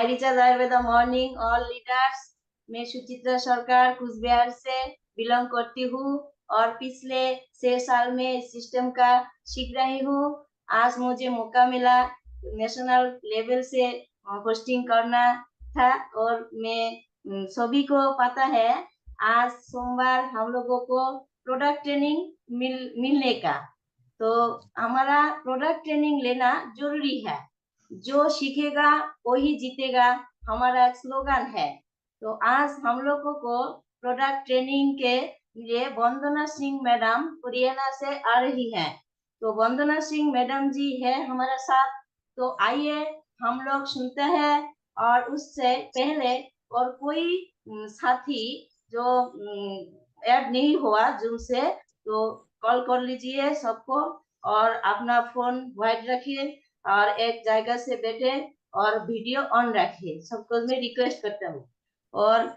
My recharge Ayurveda morning all leaders. मैं सुचित्रा सरकार कुचबिहार से बिलोंग करती हूँ और पिछले 6 साल में इस सिस्टम का सीख रही हूँ। आज मुझे मौका मिला नेशनल लेवल से होस्टिंग करना था और मैं सभी को पता है आज सोमवार हम लोगों को प्रोडक्ट ट्रेनिंग मिलने का, तो हमारा प्रोडक्ट ट्रेनिंग लेना जरूरी है। जो सीखेगा वही जीतेगा, हमारा स्लोगन है। तो आज हम लोगों को प्रोडक्ट ट्रेनिंग के लिए वंदना सिंह मैडम हरियाणा से आ रही है। तो वंदना सिंह मैडम जी है हमारे साथ। तो आइए हम लोग सुनते हैं। और उससे पहले और कोई साथी जो ऐड नहीं हुआ जूम से, तो कॉल कर लीजिए सबको और अपना फोन वाइड रखिए और एक जगह से बैठे और वीडियो ऑन रखिए, सबको मैं रिक्वेस्ट करता हूँ। और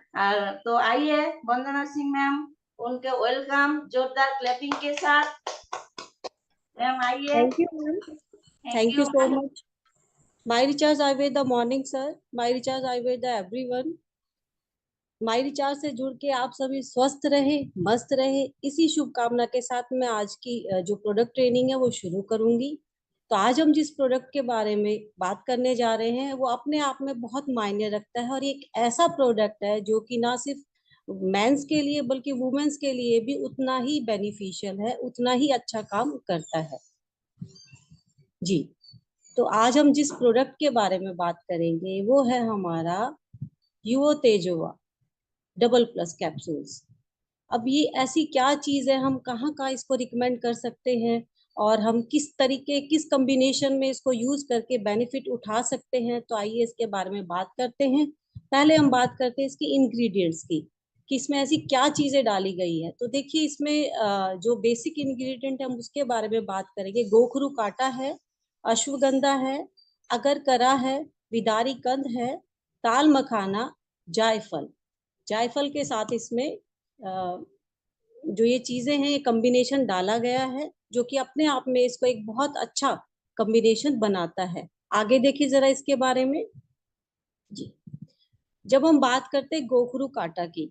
तो आइए वंदना सिंह मैम, उनके वेलकम जोरदार क्लैपिंग के साथ। मैम आइए। Thank you ma'am, thank thank you you so much. My recharge Ayurveda morning sir, my recharge Ayurveda everyone. My recharge से जुड़ के आप सभी स्वस्थ रहे, मस्त रहे, इसी शुभकामना के साथ मैं आज की जो प्रोडक्ट ट्रेनिंग है वो शुरू करूंगी। तो आज हम जिस प्रोडक्ट के बारे में बात करने जा रहे हैं वो अपने आप में बहुत मायने रखता है और एक ऐसा प्रोडक्ट है जो कि ना सिर्फ मेंस के लिए बल्कि वुमेन्स के लिए भी उतना ही बेनिफिशियल है, उतना ही अच्छा काम करता है जी। तो आज हम जिस प्रोडक्ट के बारे में बात करेंगे वो है हमारा यूओ तेजोवा डबल प्लस कैप्सूल्स। अब ये ऐसी क्या चीज है, हम कहाँ कहाँ इसको रिकमेंड कर सकते हैं और हम किस तरीके किस कॉम्बिनेशन में इसको यूज करके बेनिफिट उठा सकते हैं, तो आइए इसके बारे में बात करते हैं। पहले हम बात करते हैं इसकी इंग्रेडिएंट्स की कि इसमें ऐसी क्या चीजें डाली गई है। तो देखिए इसमें जो बेसिक इंग्रेडिएंट है हम उसके बारे में बात करेंगे। गोखरू काटा है, अश्वगंधा है, अगरकरा है, विदारी कंद है, ताल मखाना, जायफल। जायफल के साथ इसमें जो ये चीजें हैं ये कॉम्बिनेशन डाला गया है जो कि अपने आप में इसको एक बहुत अच्छा कॉम्बिनेशन बनाता है। आगे देखिए जरा इसके बारे में जी। जब हम बात करते हैं गोखरू काटा की,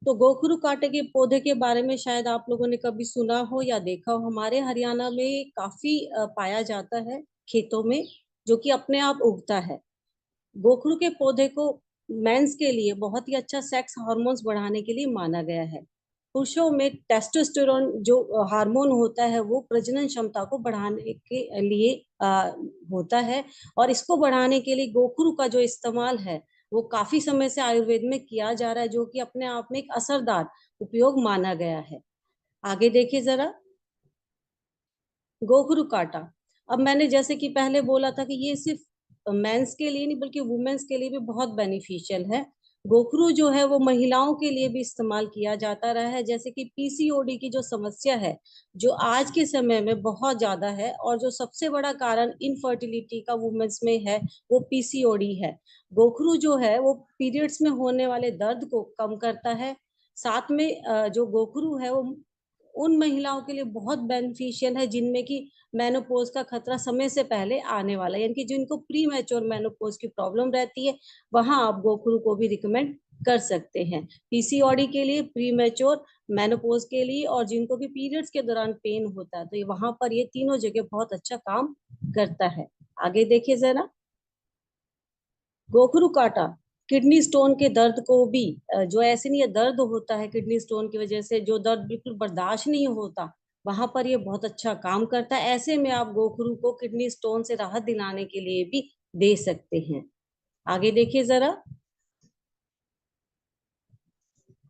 तो गोखरू काटे के पौधे के बारे में शायद आप लोगों ने कभी सुना हो या देखा हो। हमारे हरियाणा में काफी पाया जाता है खेतों में, जो कि अपने आप उगता है। गोखरू के पौधे को मेंस के लिए बहुत ही अच्छा सेक्स हार्मोन्स बढ़ाने के लिए माना गया है। पुरुषों में टेस्टोस्टेरोन जो हार्मोन होता है वो प्रजनन क्षमता को बढ़ाने के लिए होता है और इसको बढ़ाने के लिए गोखरू का जो इस्तेमाल है वो काफी समय से आयुर्वेद में किया जा रहा है, जो कि अपने आप में एक असरदार उपयोग माना गया है। आगे देखिए जरा गोखरू काटा। अब मैंने जैसे कि पहले बोला था कि ये सिर्फ मेंस के लिए नहीं बल्कि वुमेन्स के लिए भी बहुत बेनिफिशियल है। गोखरू जो है वो महिलाओं के लिए भी इस्तेमाल किया जाता रहा है, जैसे कि पीसीओडी की जो समस्या है जो आज के समय में बहुत ज्यादा है और जो सबसे बड़ा कारण इनफर्टिलिटी का वुमेन्स में है वो पीसीओडी है। गोखरू जो है वो पीरियड्स में होने वाले दर्द को कम करता है। साथ में जो गोखरू है वो उन महिलाओं के लिए बहुत बेनिफिशियल है जिनमें कि मेनोपॉज का खतरा समय से पहले आने वाला है, यानी कि जिनको प्री मैच्योर मेनोपॉज की प्रॉब्लम रहती है वहां आप गोखरू को भी रिकमेंड कर सकते हैं। पीसीओडी के लिए, प्री मैच्योर मेनोपॉज के लिए और जिनको भी पीरियड्स के दौरान पेन होता है, तो ये वहां पर ये तीनों जगह बहुत अच्छा काम करता है। आगे देखिए जरा गोखरू काटा किडनी स्टोन के दर्द को भी जो ऐसे नहीं है दर्द होता है किडनी स्टोन की वजह से, जो दर्द बिल्कुल बर्दाश्त नहीं होता, वहां पर ये बहुत अच्छा काम करता है। ऐसे में आप गोखरू को किडनी स्टोन से राहत दिलाने के लिए भी दे सकते हैं। आगे देखिए जरा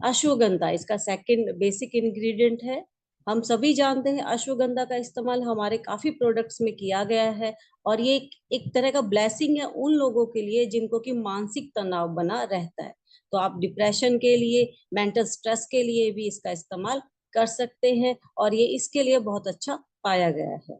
अश्वगंधा इसका सेकंड बेसिक इंग्रेडिएंट है। हम सभी जानते हैं अश्वगंधा का इस्तेमाल हमारे काफी प्रोडक्ट्स में किया गया है और ये एक तरह का ब्लेसिंग है उन लोगों के लिए जिनको कि मानसिक तनाव बना रहता है। तो आप डिप्रेशन के लिए, मेंटल स्ट्रेस के लिए भी इसका इस्तेमाल कर सकते हैं और ये इसके लिए बहुत अच्छा पाया गया है।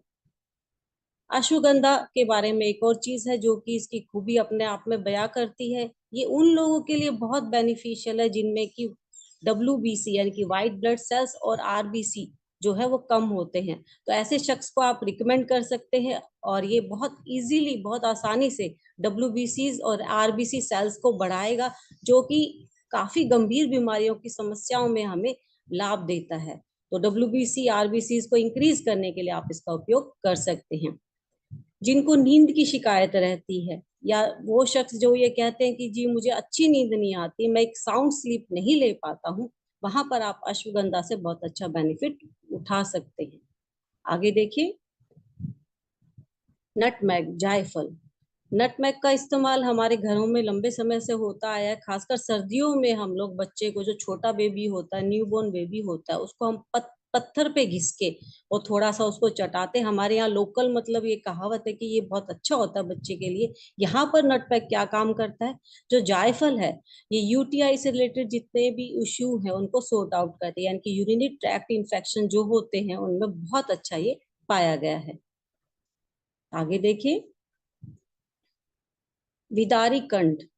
अश्वगंधा के बारे में एक और चीज है जो कि इसकी खूबी अपने आप में बयां करती है। ये उन लोगों के लिए बहुत बेनिफिशियल है जिनमें कि डब्ल्यूबीसी यानी कि व्हाइट ब्लड सेल्स और आरबीसी जो है वो कम होते हैं। तो ऐसे शख्स को आप रिकमेंड कर सकते हैं और ये बहुत इजीली, बहुत आसानी से WBCs और RBC सेल्स को बढ़ाएगा, जो कि काफी गंभीर बीमारियों की समस्याओं में हमें लाभ देता है। तो WBC RBCs को इंक्रीज करने के लिए आप इसका उपयोग कर सकते हैं। जिनको नींद की शिकायत रहती है, या वो शख्स जो ये कहते हैं कि जी मुझे अच्छी नींद नहीं आती, मैं एक साउंड स्लीप नहीं ले पाता हूँ, वहां पर आप अश्वगंधा से बहुत अच्छा बेनिफिट उठा सकते हैं। आगे देखिए, नटमैग, जायफल। नटमैग का इस्तेमाल हमारे घरों में लंबे समय से होता आया है। खासकर सर्दियों में हम लोग बच्चे को, जो छोटा बेबी होता है, न्यूबॉर्न बेबी होता है, उसको हम पत्थर पे घिस के और थोड़ा सा उसको चटाते हैं। हमारे यहाँ लोकल मतलब ये कहावत है कि ये बहुत अच्छा होता है बच्चे के लिए। यहाँ पर नटमैग क्या काम करता है, जो जायफल है, ये UTI से रिलेटेड जितने भी इश्यू है उनको सॉर्ट आउट करते हैं, यानी कि यूरिनरी ट्रैक्ट इन्फेक्शन जो होते हैं उनमें बहुत अच्छा ये पाया गया है। आगे देखिए, विदारी कंद।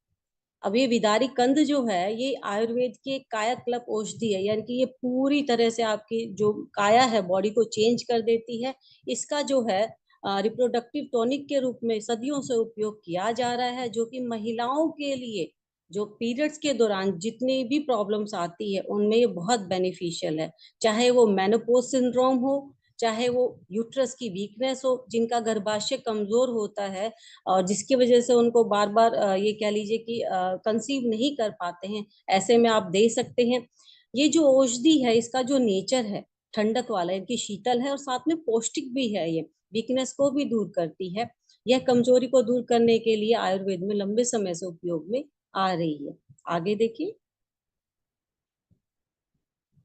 अब ये विदारी कंद जो है, ये आयुर्वेद की एक कायाकल्प औषधि है, यानी कि ये पूरी तरह से आपकी जो काया है, बॉडी को चेंज कर देती है। इसका जो है रिप्रोडक्टिव टॉनिक के रूप में सदियों से उपयोग किया जा रहा है, जो कि महिलाओं के लिए जो पीरियड्स के दौरान जितनी भी प्रॉब्लम्स आती है उनमें ये बहुत बेनिफिशियल है। चाहे वो मेनोपॉज सिंड्रोम हो, चाहे वो यूट्रस की वीकनेस हो, जिनका गर्भाशय कमजोर होता है और जिसकी वजह से उनको बार बार ये कह लीजिए कि कंसीव नहीं कर पाते हैं, ऐसे में आप दे सकते हैं। ये जो औषधि है, इसका जो नेचर है ठंडक वाला, इनकी शीतल है और साथ में पौष्टिक भी है। ये वीकनेस को भी दूर करती है। यह कमजोरी को दूर करने के लिए आयुर्वेद में लंबे समय से उपयोग में आ रही है। आगे देखिए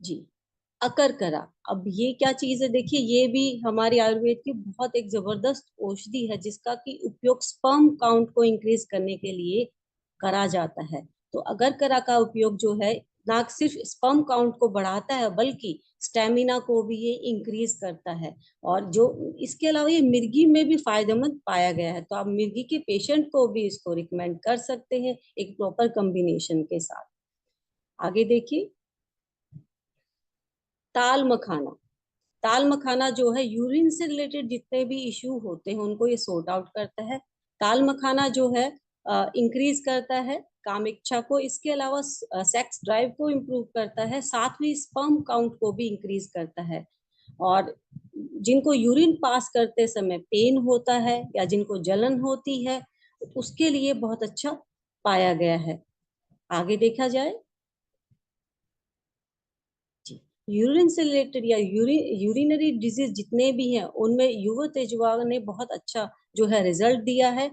जी, अकरकरा। अब ये क्या चीज है, देखिए ये भी हमारी आयुर्वेद की बहुत एक जबरदस्त औषधि है, जिसका कि उपयोग स्पर्म काउंट को इंक्रीज करने के लिए करा जाता है। तो अकरकरा का उपयोग जो है, ना सिर्फ स्पर्म काउंट को बढ़ाता है बल्कि स्टेमिना को भी ये इंक्रीज करता है। और जो इसके अलावा ये मिर्गी में भी फायदेमंद पाया गया है, तो आप मिर्गी के पेशेंट को भी इसको रिकमेंड कर सकते हैं एक प्रॉपर कॉम्बिनेशन के साथ। आगे देखिए, ताल मखाना। ताल मखाना जो है, यूरिन से रिलेटेड जितने भी इश्यू होते हैं उनको ये सॉर्ट आउट करता है। ताल मखाना जो है इंक्रीज करता है काम इच्छा को, इसके अलावा सेक्स ड्राइव को इम्प्रूव करता है, साथ में स्पर्म काउंट को भी इंक्रीज करता है। और जिनको यूरिन पास करते समय पेन होता है या जिनको जलन होती है, उसके लिए बहुत अच्छा पाया गया है। आगे देखा जाए, यूरिन से रिलेटेड या यूरिनरी डिजीज जितने भी हैं उनमें युवा तेजवा ने बहुत अच्छा जो है रिजल्ट दिया है।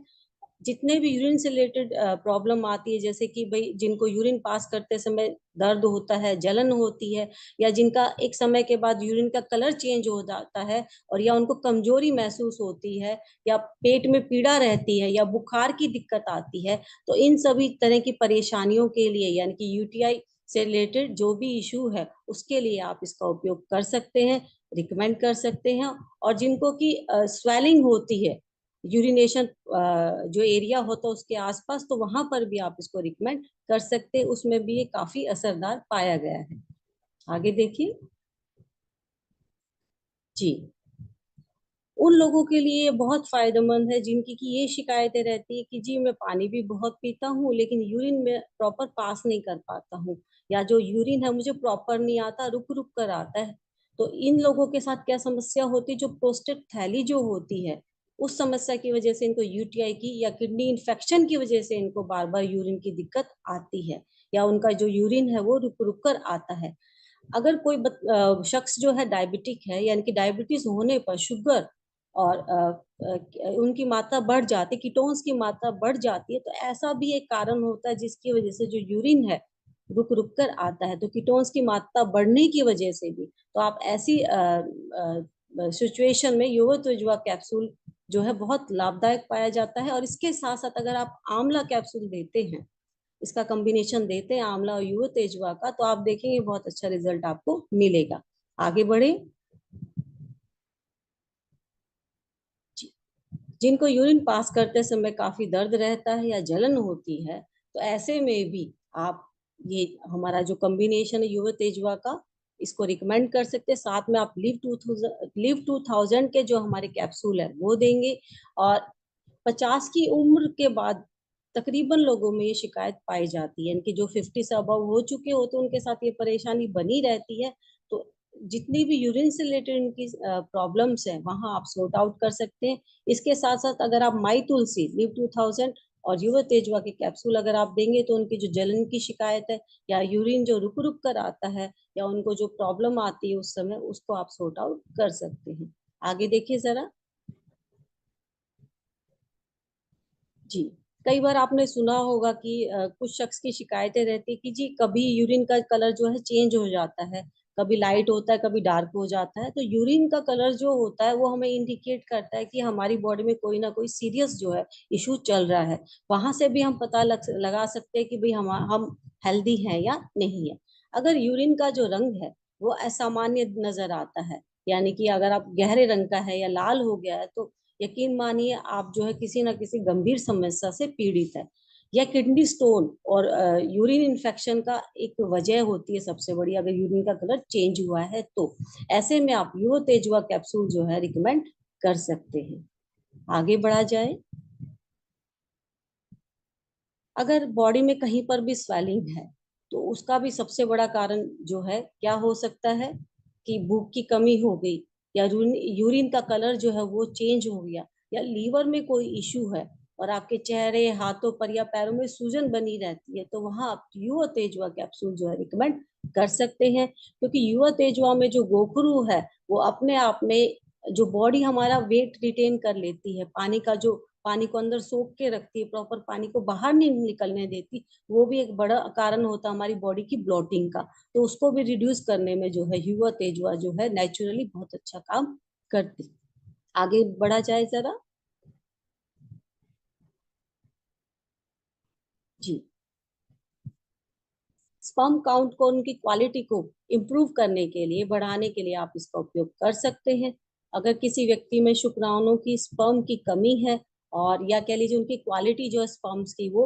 जितने भी यूरिन से रिलेटेड प्रॉब्लम आती है, जैसे कि भाई जिनको यूरिन पास करते समय दर्द होता है, जलन होती है, या जिनका एक समय के बाद यूरिन का कलर चेंज हो जाता है, और या उनको कमजोरी महसूस होती है, या पेट में पीड़ा रहती है, या बुखार की दिक्कत आती है, तो इन सभी तरह की परेशानियों के लिए, यानी कि UTI से रिलेटेड जो भी इशू है उसके लिए आप इसका उपयोग कर सकते हैं, रिकमेंड कर सकते हैं। और जिनको की स्वेलिंग होती है, यूरिनेशन जो एरिया होता है उसके आसपास, तो वहां पर भी आप इसको रिकमेंड कर सकते हैं, उसमें भी ये काफी असरदार पाया गया है। आगे देखिए जी, उन लोगों के लिए ये बहुत फायदेमंद है जिनकी की ये शिकायतें रहती है कि जी मैं पानी भी बहुत पीता हूँ लेकिन यूरिन में प्रॉपर पास नहीं कर पाता हूँ, या जो यूरिन है मुझे प्रॉपर नहीं आता, रुक रुक कर आता है। तो इन लोगों के साथ क्या समस्या होती है, जो प्रोस्टेट थैली जो होती है, उस समस्या की वजह से इनको UTI की या किडनी इन्फेक्शन की वजह से इनको बार बार यूरिन की दिक्कत आती है, या उनका जो यूरिन है वो रुक रुक कर आता है। अगर कोई शख्स जो है डायबिटिक है, यानी कि डायबिटीज होने पर शुगर और उनकी मात्रा बढ़ जाती, कीटोन्स की मात्रा बढ़ जाती है, तो ऐसा भी एक कारण होता है जिसकी वजह से जो यूरिन है रुक रुक कर आता है। तो कीटोन्स की मात्रा बढ़ने की वजह से भी, तो आप ऐसी सिचुएशन में युवा त्वचा कैप्सूल जो है बहुत लाभदायक पाया जाता है। और इसके साथ साथ अगर आप आंवला कैप्सूल देते हैं, इसका कॉम्बिनेशन देते हैं आंवला और युवा तेजवा का, तो आप देखेंगे बहुत अच्छा रिजल्ट आपको मिलेगा। आगे बढ़े, जिनको यूरिन पास करते समय काफी दर्द रहता है या जलन होती है, तो ऐसे में भी आप ये हमारा जो कॉम्बिनेशन है युवा तेजवा का, इसको रिकमेंड कर सकते हैं। साथ में आप लिव 2000 के जो हमारे कैप्सूल है वो देंगे। और 50 की उम्र के बाद तकरीबन लोगों में ये शिकायत पाई जाती है, इनकी जो 50 से अबव हो चुके होते हैं उनके साथ ये परेशानी बनी रहती है। तो जितनी भी यूरिन से रिलेटेड इनकी प्रॉब्लम्स है वहां आप सॉर्ट आउट कर सकते हैं। इसके साथ साथ अगर आप माई तुलसी, लिव 2000 और युवा तेजवा के कैप्सूल अगर आप देंगे तो उनकी जो जलन की शिकायत है या यूरिन जो रुक रुक कर आता है या उनको जो प्रॉब्लम आती है उस समय, उसको आप सॉर्ट आउट कर सकते हैं। आगे देखिए जरा जी। कई बार आपने सुना होगा कि कुछ शख्स की शिकायतें रहती है कि जी कभी यूरिन का कलर जो है चेंज हो जाता है, कभी लाइट होता है कभी डार्क हो जाता है। तो यूरिन का कलर जो होता है वो हमें इंडिकेट करता है कि हमारी बॉडी में कोई ना कोई सीरियस जो है इशू चल रहा है। वहां से भी हम पता लगा सकते हैं कि भाई हम हेल्दी हैं या नहीं है। अगर यूरिन का जो रंग है वो असामान्य नजर आता है, यानी कि अगर आप गहरे रंग का है या लाल हो गया है, तो यकीन मानिए आप जो है किसी ना किसी गंभीर समस्या से पीड़ित है। या किडनी स्टोन और यूरिन इन्फेक्शन का एक वजह होती है सबसे बड़ी, अगर यूरिन का कलर चेंज हुआ है तो ऐसे में आप यूरो तेजुआ कैप्सूल जो है रिकमेंड कर सकते हैं। आगे बढ़ा जाए। अगर बॉडी में कहीं पर भी स्वेलिंग है तो उसका भी सबसे बड़ा कारण जो है क्या हो सकता है कि भूख की कमी हो गई, या यूरिन का कलर जो है वो चेंज हो गया, या लीवर में कोई इश्यू है और आपके चेहरे, हाथों पर या पैरों में सूजन बनी रहती है, तो वहां आप युवा तेजवा कैप्सूल जो है रिकमेंड कर सकते हैं। क्योंकि युवा तेजवा में जो गोखरू है वो अपने आप में जो बॉडी हमारा वेट रिटेन कर लेती है, पानी का जो पानी को अंदर सोख के रखती है, प्रॉपर पानी को बाहर नहीं निकलने देती, वो भी एक बड़ा कारण होता है हमारी बॉडी की ब्लोटिंग का। तो उसको भी रिड्यूस करने में जो है युवा तेजवा जो है नेचुरली बहुत अच्छा काम करती। आगे बढ़ा जाए जरा जी। स्पर्म काउंट को, उनकी क्वालिटी को इम्प्रूव करने के लिए, बढ़ाने के लिए आप इसका उपयोग कर सकते हैं। अगर किसी व्यक्ति में शुक्राणुओं की, स्पर्म की कमी है और या कह लीजिए उनकी क्वालिटी जो है स्पर्म्स की वो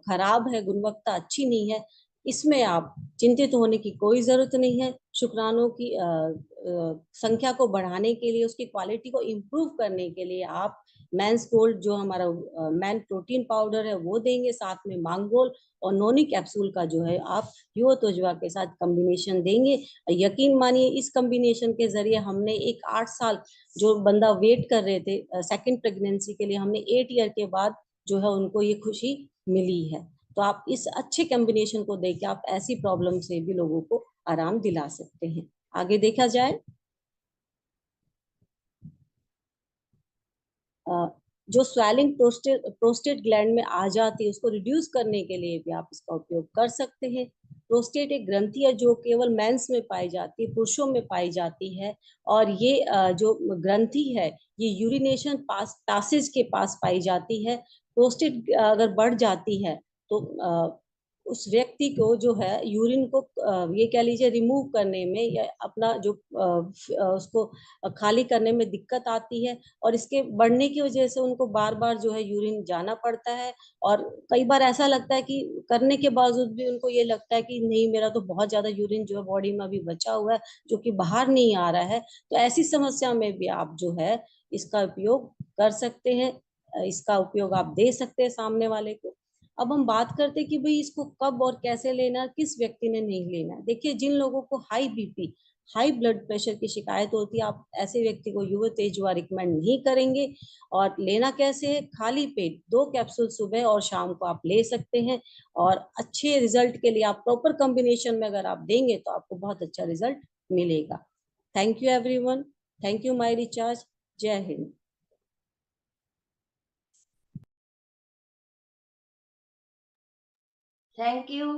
खराब है, गुणवत्ता अच्छी नहीं है, इसमें आप चिंतित होने की कोई जरूरत नहीं है। शुक्राणुओं की संख्या को बढ़ाने के लिए, उसकी क्वालिटी को इम्प्रूव करने के लिए आप मैंस गोल्ड जो हमारा मैन प्रोटीन पाउडर है वो देंगे, साथ में मांगोल और नोनी कैप्सूल का जो है आप युवा तोजवा के साथ कॉम्बिनेशन देंगे। यकीन मानिए इस कॉम्बिनेशन के जरिए हमने एक 8 साल जो बंदा वेट कर रहे थे सेकंड प्रेगनेंसी के लिए, हमने 8 ईयर के बाद जो है उनको ये खुशी मिली है। तो आप इस अच्छे कॉम्बिनेशन को देके आप ऐसी प्रॉब्लम से भी लोगों को आराम दिला सकते हैं। आगे देखा जाए। जो स्वेलिंग प्रोस्टेट ग्लैंड में आ जाती है उसको रिड्यूस करने के लिए भी आप इसका उपयोग कर सकते हैं। प्रोस्टेट एक ग्रंथि है जो केवल मेंस में पाई जाती है, पुरुषों में पाई जाती है। और ये जो ग्रंथि है ये यूरिनेशन पैसेज के पास पाई जाती है। प्रोस्टेट अगर बढ़ जाती है तो उस व्यक्ति को जो है यूरिन को ये कह लीजिए रिमूव करने में या अपना जो उसको खाली करने में दिक्कत आती है। और इसके बढ़ने की वजह से उनको बार बार जो है यूरिन जाना पड़ता है। और कई बार ऐसा लगता है कि करने के बावजूद भी उनको ये लगता है कि नहीं, मेरा तो बहुत ज्यादा यूरिन जो है बॉडी में अभी बचा हुआ है जो कि बाहर नहीं आ रहा है। तो ऐसी समस्या में भी आप जो है इसका उपयोग कर सकते हैं, इसका उपयोग आप दे सकते हैं सामने वाले को। अब हम बात करते हैं कि भाई इसको कब और कैसे लेना, किस व्यक्ति ने नहीं लेना। देखिए, जिन लोगों को high BP, high blood pressure की शिकायत होती है, आप ऐसे व्यक्ति को युवा तेजवा रिकमेंड नहीं करेंगे। और लेना कैसे है, खाली पेट 2 कैप्सूल सुबह और शाम को आप ले सकते हैं। और अच्छे रिजल्ट के लिए आप प्रॉपर कॉम्बिनेशन में अगर आप देंगे तो आपको बहुत अच्छा रिजल्ट मिलेगा। Thank you everyone. Thank you my recharge. जय हिंद। थैंक यू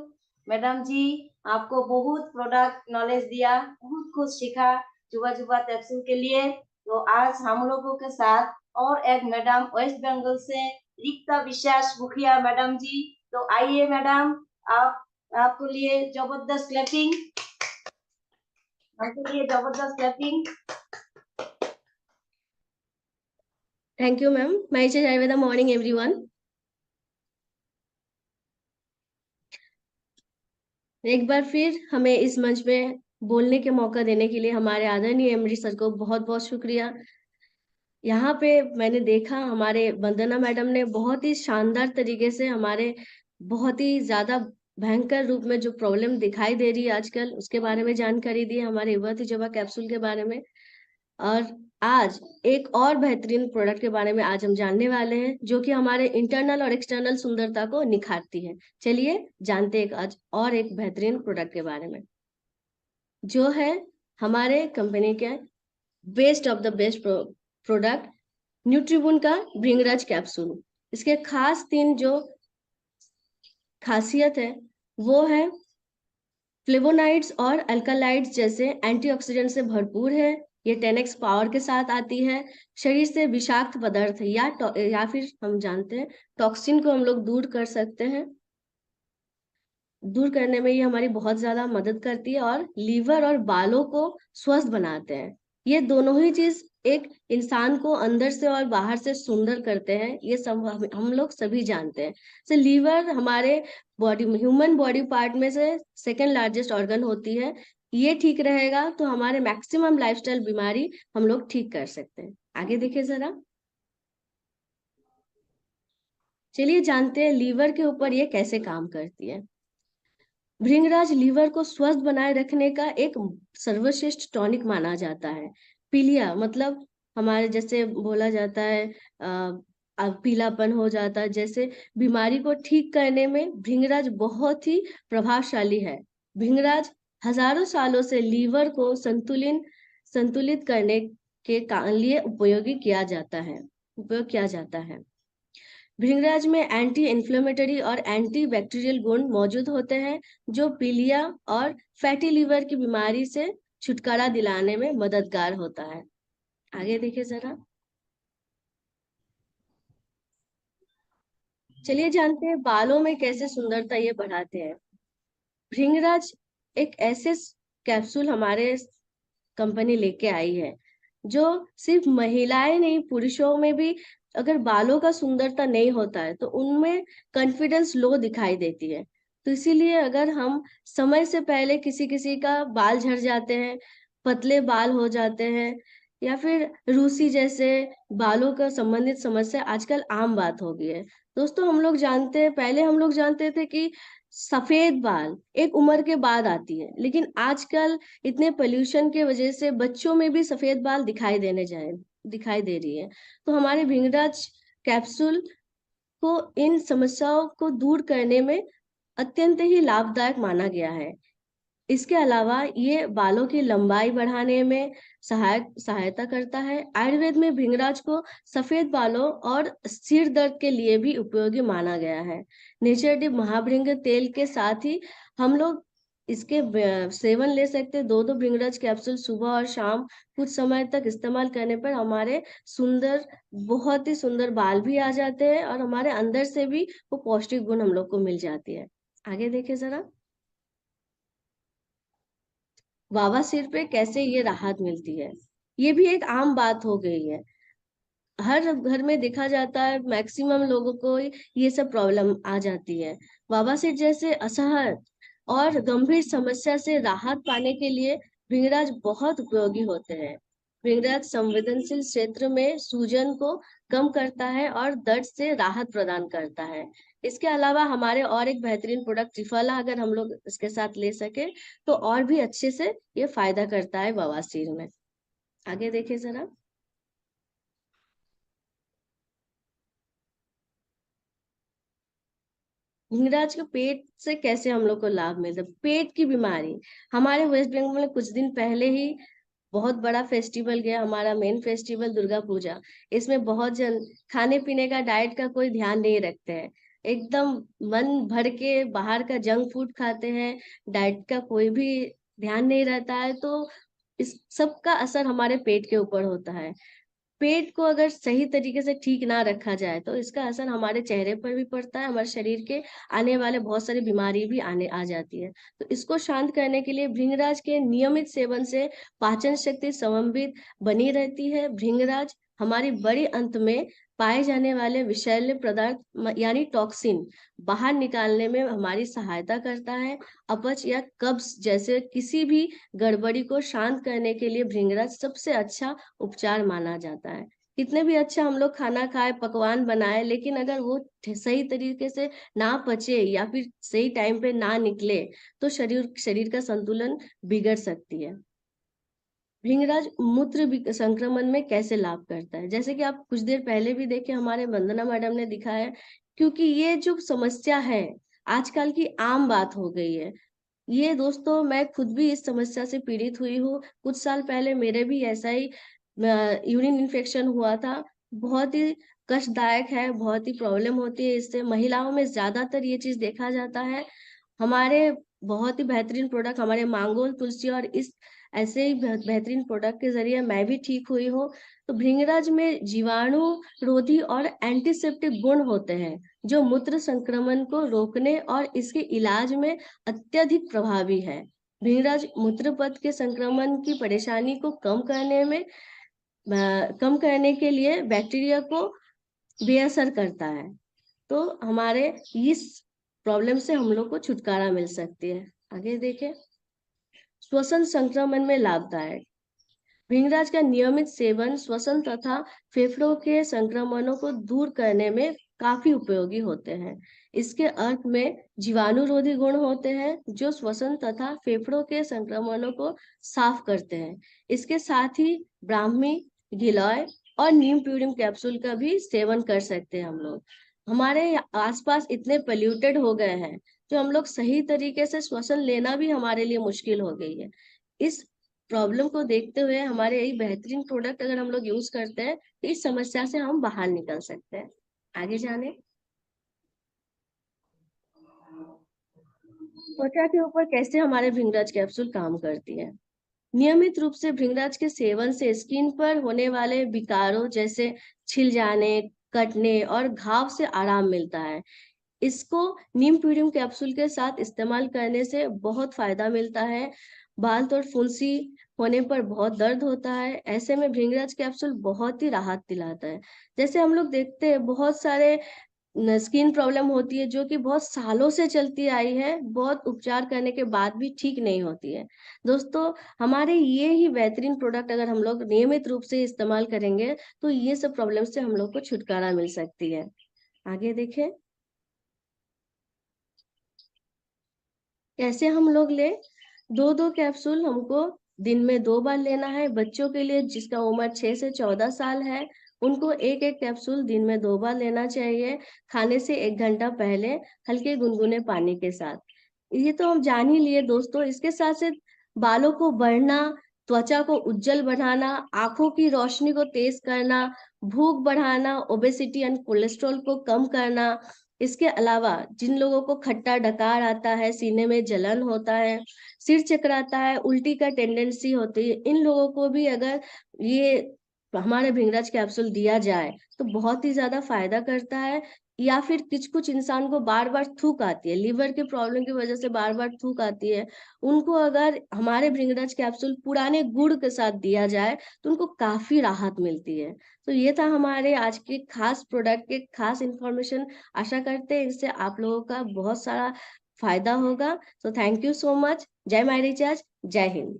मैडम जी, आपको बहुत प्रोडक्ट नॉलेज दिया, बहुत कुछ सीखा जुबा जुबा कैप्सूल के लिए। तो आज हम लोगों के साथ और एक मैडम वेस्ट बंगाल से, रिक्ता विश्वास मुखिया मैडम जी। तो आइए मैडम, आप आपके लिए जबरदस्त क्लैपिंग, आपके लिए जबरदस्त clapping. Thank you, ma'am. My name is Ayurveda. Morning, everyone. एक बार फिर हमें इस मंच में बोलने के मौका देने के लिए हमारे आदरणीय एमडी सर को बहुत बहुत शुक्रिया। यहाँ पे मैंने देखा हमारे वंदना मैडम ने बहुत ही शानदार तरीके से हमारे बहुत ही ज्यादा भयंकर रूप में जो प्रॉब्लम दिखाई दे रही है आजकल उसके बारे में जानकारी दी, हमारे युवा तिजोवा कैप्सूल के बारे में। और आज एक और बेहतरीन प्रोडक्ट के बारे में आज हम जानने वाले हैं जो कि हमारे इंटरनल और एक्सटर्नल सुंदरता को निखारती है। चलिए जानते हैं आज और एक बेहतरीन प्रोडक्ट के बारे में जो है हमारे कंपनी के best of the best product Nutriboon का भृंगराज कैप्सूल। इसके खास 3 जो खासियत है वो है फ्लेवोनाइड्स और अल्कालाइड्स जैसे एंटीऑक्सीडेंट से भरपूर है। ये 10x पावर के साथ आती है। शरीर से विषाक्त पदार्थ या फिर हम जानते हैं टॉक्सिन को हम लोग दूर कर सकते हैं। दूर करने में ये हमारी बहुत ज्यादा मदद करती है और लीवर और बालों को स्वस्थ बनाते हैं। ये दोनों ही चीज एक इंसान को अंदर से और बाहर से सुंदर करते हैं, ये सब हम लोग सभी जानते हैं। तो लीवर हमारे बॉडी ह्यूमन बॉडी पार्ट में से सेकंड लार्जेस्ट ऑर्गन होती है। ये ठीक रहेगा तो हमारे मैक्सिमम लाइफस्टाइल बीमारी हम लोग ठीक कर सकते हैं। आगे देखिए जरा, चलिए जानते हैं लीवर के ऊपर ये कैसे काम करती है। भृंगराज लीवर को स्वस्थ बनाए रखने का एक सर्वश्रेष्ठ टॉनिक माना जाता है। पीलिया मतलब हमारे जैसे बोला जाता है पीलापन हो जाता है, जैसे बीमारी को ठीक करने में भृंगराज बहुत ही प्रभावशाली है। भृंगराज हजारों सालों से लीवर को संतुलित करने के लिए उपयोग किया जाता है। भृंगराज में एंटी इन्फ्लेमेटरी और एंटी बैक्टीरियल गुण मौजूद होते हैं जो पीलिया और फैटी लीवर की बीमारी से छुटकारा दिलाने में मददगार होता है। आगे देखिए जरा, चलिए जानते हैं बालों में कैसे सुंदरता ये बढ़ाते हैं। भृंगराज एक ऐसे कैप्सूल हमारे कंपनी लेके आई है जो सिर्फ महिलाएं नहीं पुरुषों में भी अगर बालों का सुंदरता नहीं होता है तो उनमें कॉन्फिडेंस लो दिखाई देती है। तो इसीलिए अगर हम समय से पहले किसी किसी का बाल झड़ जाते हैं, पतले बाल हो जाते हैं या फिर रूसी जैसे बालों का संबंधित समस्या आजकल आम बात हो गई है। दोस्तों हम लोग जानते हैं, पहले हम लोग जानते थे कि सफेद बाल एक उम्र के बाद आती है, लेकिन आजकल इतने पोल्यूशन के वजह से बच्चों में भी सफेद बाल दिखाई दे रही है। तो हमारे भृंगराज कैप्सूल को इन समस्याओं को दूर करने में अत्यंत ही लाभदायक माना गया है। इसके अलावा ये बालों की लंबाई बढ़ाने में सहायता करता है। आयुर्वेद में भृंगराज को सफेद बालों और सिर दर्द के लिए भी उपयोगी माना गया है। नेचरटिव महाभृंग तेल के साथ ही हम लोग इसके सेवन ले सकते हैं। 2 भृंगराज कैप्सूल सुबह और शाम कुछ समय तक इस्तेमाल करने पर हमारे बहुत ही सुंदर बाल भी आ जाते हैं और हमारे अंदर से भी वो पौष्टिक गुण हम लोग को मिल जाती है। आगे देखें जरा, बवासीर पे कैसे ये राहत मिलती है। ये भी एक आम बात हो गई है, हर घर में देखा जाता है, मैक्सिमम लोगों को ये सब प्रॉब्लम आ जाती है। बवासीर जैसे असहज और गंभीर समस्या से राहत पाने के लिए भृंगराज बहुत उपयोगी होते हैं। भृंगराज संवेदनशील क्षेत्र में सूजन को कम करता है और दर्द से राहत प्रदान करता है। इसके अलावा हमारे और एक बेहतरीन प्रोडक्ट त्रिफला अगर हम लोग इसके साथ ले सके तो और भी अच्छे से ये फायदा करता है बवासीर में। आगे देखिए जरा, भृंगराज के पेट से कैसे हम लोग को लाभ मिलता है। पेट की बीमारी, हमारे वेस्ट बंगाल में कुछ दिन पहले ही बहुत बड़ा फेस्टिवल गया, हमारा मेन फेस्टिवल दुर्गा पूजा। इसमें बहुत जन खाने पीने का डाइट का कोई ध्यान नहीं रखते हैं, एकदम मन भर के बाहर का जंक फूड खाते हैं, डाइट का कोई भी ध्यान नहीं रहता है। तो इस सब का असर हमारे पेट के ऊपर होता है। पेट को अगर सही तरीके से ठीक ना रखा जाए तो इसका असर हमारे चेहरे पर भी पड़ता है, हमारे शरीर के आने वाले बहुत सारी बीमारी भी आ जाती है। तो इसको शांत करने के लिए भृंगराज के नियमित सेवन से पाचन शक्ति समन्वित बनी रहती है। भृंगराज हमारी बड़ी अंत में पाए जाने वाले विषैले पदार्थ यानी टॉक्सिन बाहर निकालने में हमारी सहायता करता है। अपच या कब्ज जैसे किसी भी गड़बड़ी को शांत करने के लिए भृंगराज सबसे अच्छा उपचार माना जाता है। कितने भी अच्छा हम लोग खाना खाए, पकवान बनाए, लेकिन अगर वो सही तरीके से ना पचे या फिर सही टाइम पे ना निकले तो शरीर का संतुलन बिगड़ सकती है। भृंगराज मूत्र संक्रमण में कैसे लाभ करता है, जैसे कि आप कुछ देर पहले भी देखे हमारे वंदना मैडम ने दिखाया, क्योंकि ये जो समस्या है आजकल की आम बात हो गई है। ये दोस्तों मैं खुद भी इस समस्या से पीड़ित हुई हूँ। कुछ साल पहले मेरे भी ऐसा ही यूरिन इन्फेक्शन हुआ था। बहुत ही कष्टदायक है, बहुत ही प्रॉब्लम होती है इससे। महिलाओं में ज्यादातर ये चीज देखा जाता है। हमारे बहुत ही बेहतरीन प्रोडक्ट हमारे मांगोल तुलसी और इस ऐसे ही बेहतरीन प्रोडक्ट के जरिए मैं भी ठीक हुई हूँ। तो भृंगराज में जीवाणु रोधी और एंटीसेप्टिक गुण होते हैं जो मूत्र संक्रमण को रोकने और इसके इलाज में अत्यधिक प्रभावी है। भृंगराज मूत्रपथ के संक्रमण की परेशानी को कम करने के लिए बैक्टीरिया को बेअसर करता है। तो हमारे इस प्रॉब्लम से हम लोग को छुटकारा मिल सकती है। आगे देखें, श्वसन संक्रमण में लाभदायक। भृंगराज का नियमित सेवन श्वसन तथा फेफड़ों के संक्रमणों को दूर करने में काफी उपयोगी होते हैं। इसके अर्क में जीवाणुरोधी गुण होते हैं जो श्वसन तथा फेफड़ों के संक्रमणों को साफ करते हैं। इसके साथ ही ब्राह्मी, गिलॉय और नीम प्यूरिम कैप्सूल का भी सेवन कर सकते हैं हम लोग। हमारे आसपास इतने पोल्यूटेड हो गए हैं जो हम लोग सही तरीके से श्वसन लेना भी हमारे लिए मुश्किल हो गई है। इस प्रॉब्लम को देखते हुए हमारे यही बेहतरीन प्रोडक्ट अगर हम लोग यूज करते हैं तो इस समस्या से हम बाहर निकल सकते हैं। आगे जाने, त्वचा के ऊपर कैसे हमारे भृंगराज कैप्सूल काम करती है। नियमित रूप से भृंगराज के सेवन से स्किन पर होने वाले विकारों जैसे छिल जाने, कटने और घाव से आराम मिलता है। इसको नीम प्यूरिम कैप्सूल के साथ इस्तेमाल करने से बहुत फायदा मिलता है। बाल और फुंसी होने पर बहुत दर्द होता है, ऐसे में भृंगराज कैप्सूल बहुत ही राहत दिलाता है। जैसे हम लोग देखते हैं बहुत सारे स्किन प्रॉब्लम होती है जो कि बहुत सालों से चलती आई है, बहुत उपचार करने के बाद भी ठीक नहीं होती है। दोस्तों हमारे ये ही बेहतरीन प्रोडक्ट अगर हम लोग नियमित रूप से इस्तेमाल करेंगे तो ये सब प्रॉब्लम से हम लोग को छुटकारा मिल सकती है। आगे देखें, कैसे हम लोग ले। 2-2 कैप्सूल हमको दिन में 2 बार लेना है। बच्चों के लिए जिसका उम्र 6 से 14 साल है उनको 1-1 कैप्सूल दिन में 2 बार लेना चाहिए, खाने से 1 घंटा पहले हल्के गुनगुने पानी के साथ। ये तो हम जान ही लिए दोस्तों। इसके साथ साथ बालों को बढ़ना, त्वचा को उज्जवल बनाना, आंखों की रोशनी को तेज करना, भूख बढ़ाना, ओबेसिटी एंड कोलेस्ट्रॉल को कम करना। इसके अलावा जिन लोगों को खट्टा डकार आता है, सीने में जलन होता है, सिर चकराता है, उल्टी का टेंडेंसी होती है, इन लोगों को भी अगर ये हमारे भृंगराज कैप्सूल दिया जाए तो बहुत ही ज्यादा फायदा करता है। या फिर कुछ इंसान को बार बार थूक आती है, लीवर के प्रॉब्लम की वजह से बार बार थूक आती है, उनको अगर हमारे भृंगराज कैप्सूल पुराने गुड़ के साथ दिया जाए तो उनको काफी राहत मिलती है। तो ये था हमारे आज के खास प्रोडक्ट के खास इंफॉर्मेशन। आशा करते हैं इससे आप लोगों का बहुत सारा फायदा होगा। तो थैंक यू सो मच। जय माय रिचार्ज, जय हिंद।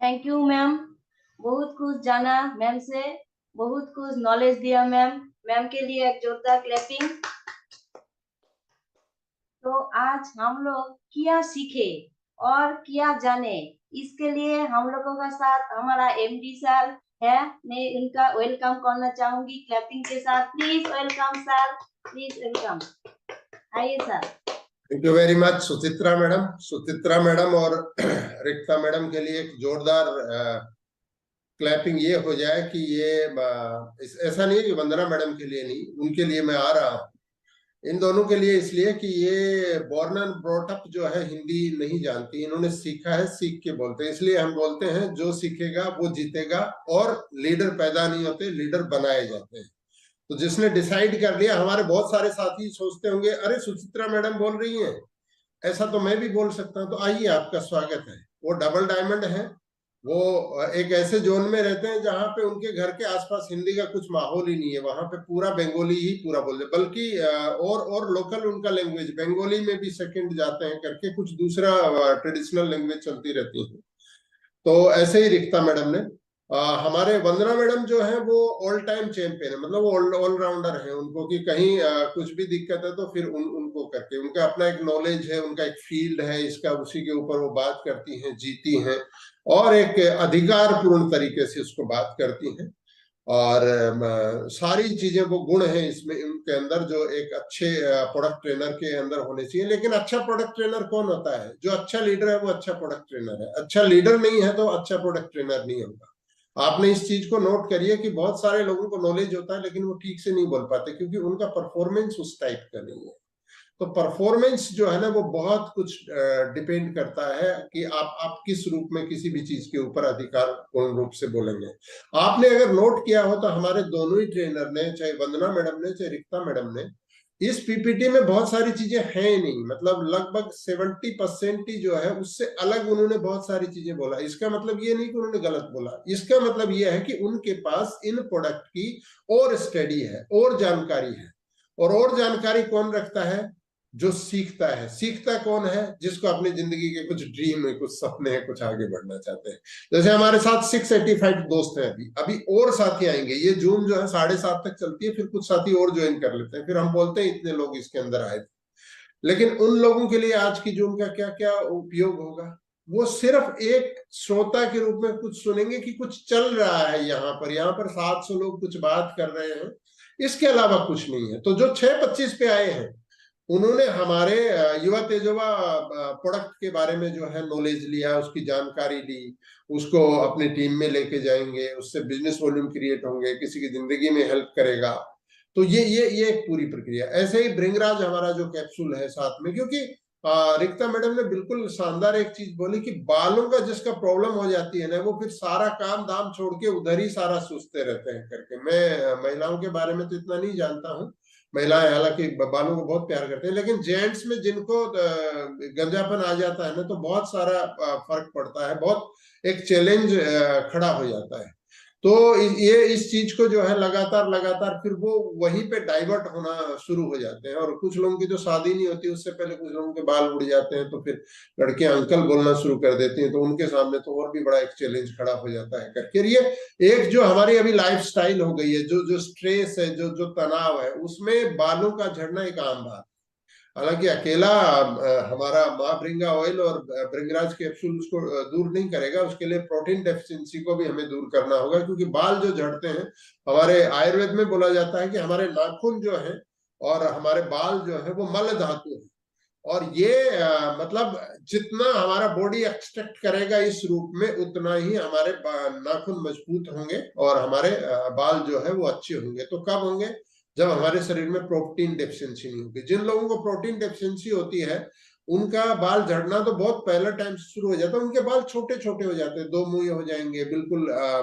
थैंक यू मैम, बहुत कुछ जाना मैम से, बहुत कुछ नॉलेज दिया मैम। मैम के लिए एक जोरदार क्लैपिंग। तो आज हम लोग क्या सीखे और क्या जाने, इसके लिए हम लोगों का साथ हमारा एमडी सर है, मैं उनका वेलकम करना चाहूंगी क्लैपिंग के साथ। Please welcome sir, please welcome. आइए sir. Thank you very much Suchitra madam. Suchitra madam और रिक्ता मैडम के लिए एक जोरदार क्लैपिंग ये हो जाए कि ये ऐसा नहीं है कि वंदना मैडम के लिए नहीं, उनके लिए मैं आ रहा हूँ, इन दोनों के लिए, इसलिए कि ये बॉर्न एंड ब्रॉट अप जो है हिंदी नहीं जानती, इन्होंने सीखा है, सीख के बोलते हैं। इसलिए हम बोलते हैं जो सीखेगा वो जीतेगा, और लीडर पैदा नहीं होते, लीडर बनाए जाते हैं। तो जिसने डिसाइड कर लिया, हमारे बहुत सारे साथी सोचते होंगे अरे सुचित्रा मैडम बोल रही हैं, ऐसा तो मैं भी बोल सकता हूँ। तो आइए, आपका स्वागत है। वो डबल डायमंड है, वो एक ऐसे जोन में रहते हैं जहां पे उनके घर के आसपास हिंदी का कुछ माहौल ही नहीं है, वहां पे पूरा बंगाली ही पूरा बोलते, बल्कि और लोकल उनका लैंग्वेज बंगाली में भी सेकंड जाते हैं करके कुछ दूसरा ट्रेडिशनल लैंग्वेज चलती रहती है। तो ऐसे ही रिक्ता मैडम ने हमारे वंदना मैडम जो है वो ऑल टाइम चैंपियन है, मतलब वो ऑलराउंडर है, उनको कि कहीं कुछ भी दिक्कत है तो फिर उनको करके, उनका अपना एक नॉलेज है, उनका एक फील्ड है इसका, उसी के ऊपर वो बात करती हैं, जीती हैं और एक अधिकार पूर्ण तरीके से उसको बात करती हैं। और सारी चीजें वो गुण हैं इसमें उनके अंदर जो एक अच्छे प्रोडक्ट ट्रेनर के अंदर होने चाहिए। लेकिन अच्छा प्रोडक्ट ट्रेनर कौन होता है? जो अच्छा लीडर है वो अच्छा प्रोडक्ट ट्रेनर है। अच्छा लीडर नहीं है तो अच्छा प्रोडक्ट ट्रेनर नहीं होगा। आपने इस चीज को नोट करिए कि बहुत सारे लोगों को नॉलेज होता है लेकिन वो ठीक से नहीं बोल पाते क्योंकि उनका परफॉर्मेंस उस टाइप का नहीं है। तो परफॉर्मेंस जो है ना वो बहुत कुछ डिपेंड करता है कि आप किस रूप में किसी भी चीज के ऊपर अधिकार पूर्ण रूप से बोलेंगे। आपने अगर नोट किया हो तो हमारे दोनों ही ट्रेनर ने, चाहे वंदना मैडम ने चाहे रिक्ता मैडम ने, इस पीपीटी में बहुत सारी चीजें हैं नहीं, मतलब लगभग 70% ही जो है उससे अलग उन्होंने बहुत सारी चीजें बोला। इसका मतलब ये नहीं कि उन्होंने गलत बोला, इसका मतलब ये है कि उनके पास इन प्रोडक्ट की और स्टडी है और जानकारी है। और जानकारी कौन रखता है? जो सीखता है। सीखता कौन है? जिसको अपनी जिंदगी के कुछ ड्रीम है, कुछ सपने हैं, कुछ आगे बढ़ना चाहते हैं। जैसे हमारे साथ 685 दोस्त हैं, अभी और साथी आएंगे। ये जून जो है 7:30 तक चलती है, फिर कुछ साथी और ज्वाइन कर लेते हैं, फिर हम बोलते हैं इतने लोग इसके अंदर आए थे। लेकिन उन लोगों के लिए आज की जून का क्या क्या उपयोग होगा? वो सिर्फ एक श्रोता के रूप में कुछ सुनेंगे कि कुछ चल रहा है यहाँ पर 700 लोग कुछ बात कर रहे हैं, इसके अलावा कुछ नहीं है। तो जो 6:25 पे आए हैं उन्होंने हमारे युवा तेजोवा प्रोडक्ट के बारे में जो है नॉलेज लिया, उसकी जानकारी ली, उसको अपनी टीम में लेके जाएंगे, उससे बिजनेस वॉल्यूम क्रिएट होंगे, किसी की जिंदगी में हेल्प करेगा। तो ये एक पूरी प्रक्रिया। ऐसे ही भृंगराज हमारा जो कैप्सूल है साथ में, क्योंकि रिक्ता मैडम ने बिल्कुल शानदार एक चीज बोली कि बालों का जिसका प्रॉब्लम हो जाती है ना वो फिर सारा काम दाम छोड़ के उधर ही सारा सोचते रहते हैं करके। मैं महिलाओं के बारे में तो इतना नहीं जानता हूँ, महिलाएं हालांकि बालों को बहुत प्यार करते हैं, लेकिन जेंट्स में जिनको गंजापन आ जाता है ना तो बहुत सारा फर्क पड़ता है, बहुत एक चैलेंज खड़ा हो जाता है। तो ये इस चीज को जो है लगातार फिर वो वहीं पे डाइवर्ट होना शुरू हो जाते हैं। और कुछ लोगों की जो शादी नहीं होती उससे पहले कुछ लोगों के बाल उड़ जाते हैं, तो फिर लड़कियां अंकल बोलना शुरू कर देती हैं, तो उनके सामने तो और भी बड़ा एक चैलेंज खड़ा हो जाता है करके। ये एक जो हमारी अभी लाइफ स्टाइल हो गई है, जो स्ट्रेस है, जो तनाव है, उसमें बालों का झड़ना एक आम बात। हालांकि अकेला हमारा माँ भृंगा ऑयल और भृंगराज कैप्सूल उसको दूर नहीं करेगा, उसके लिए प्रोटीन डेफिशिएंसी को भी हमें दूर करना होगा। क्योंकि बाल जो झड़ते हैं, हमारे आयुर्वेद में बोला जाता है कि हमारे नाखून जो है और हमारे बाल जो है वो मल धातु है, और ये मतलब जितना हमारा बॉडी एक्सट्रैक्ट करेगा इस रूप में उतना ही हमारे नाखून मजबूत होंगे और हमारे बाल जो है वो अच्छे होंगे। तो कब होंगे? जब हमारे शरीर में प्रोटीन डेफिशिएंसी नहीं होगी। जिन लोगों को प्रोटीन डेफिशिएंसी होती है उनका बाल झड़ना तो बहुत पहले टाइम से शुरू हो जाता है। उनके बाल छोटे छोटे हो जाते हैं, 2 मुंह हो जाएंगे, बिल्कुल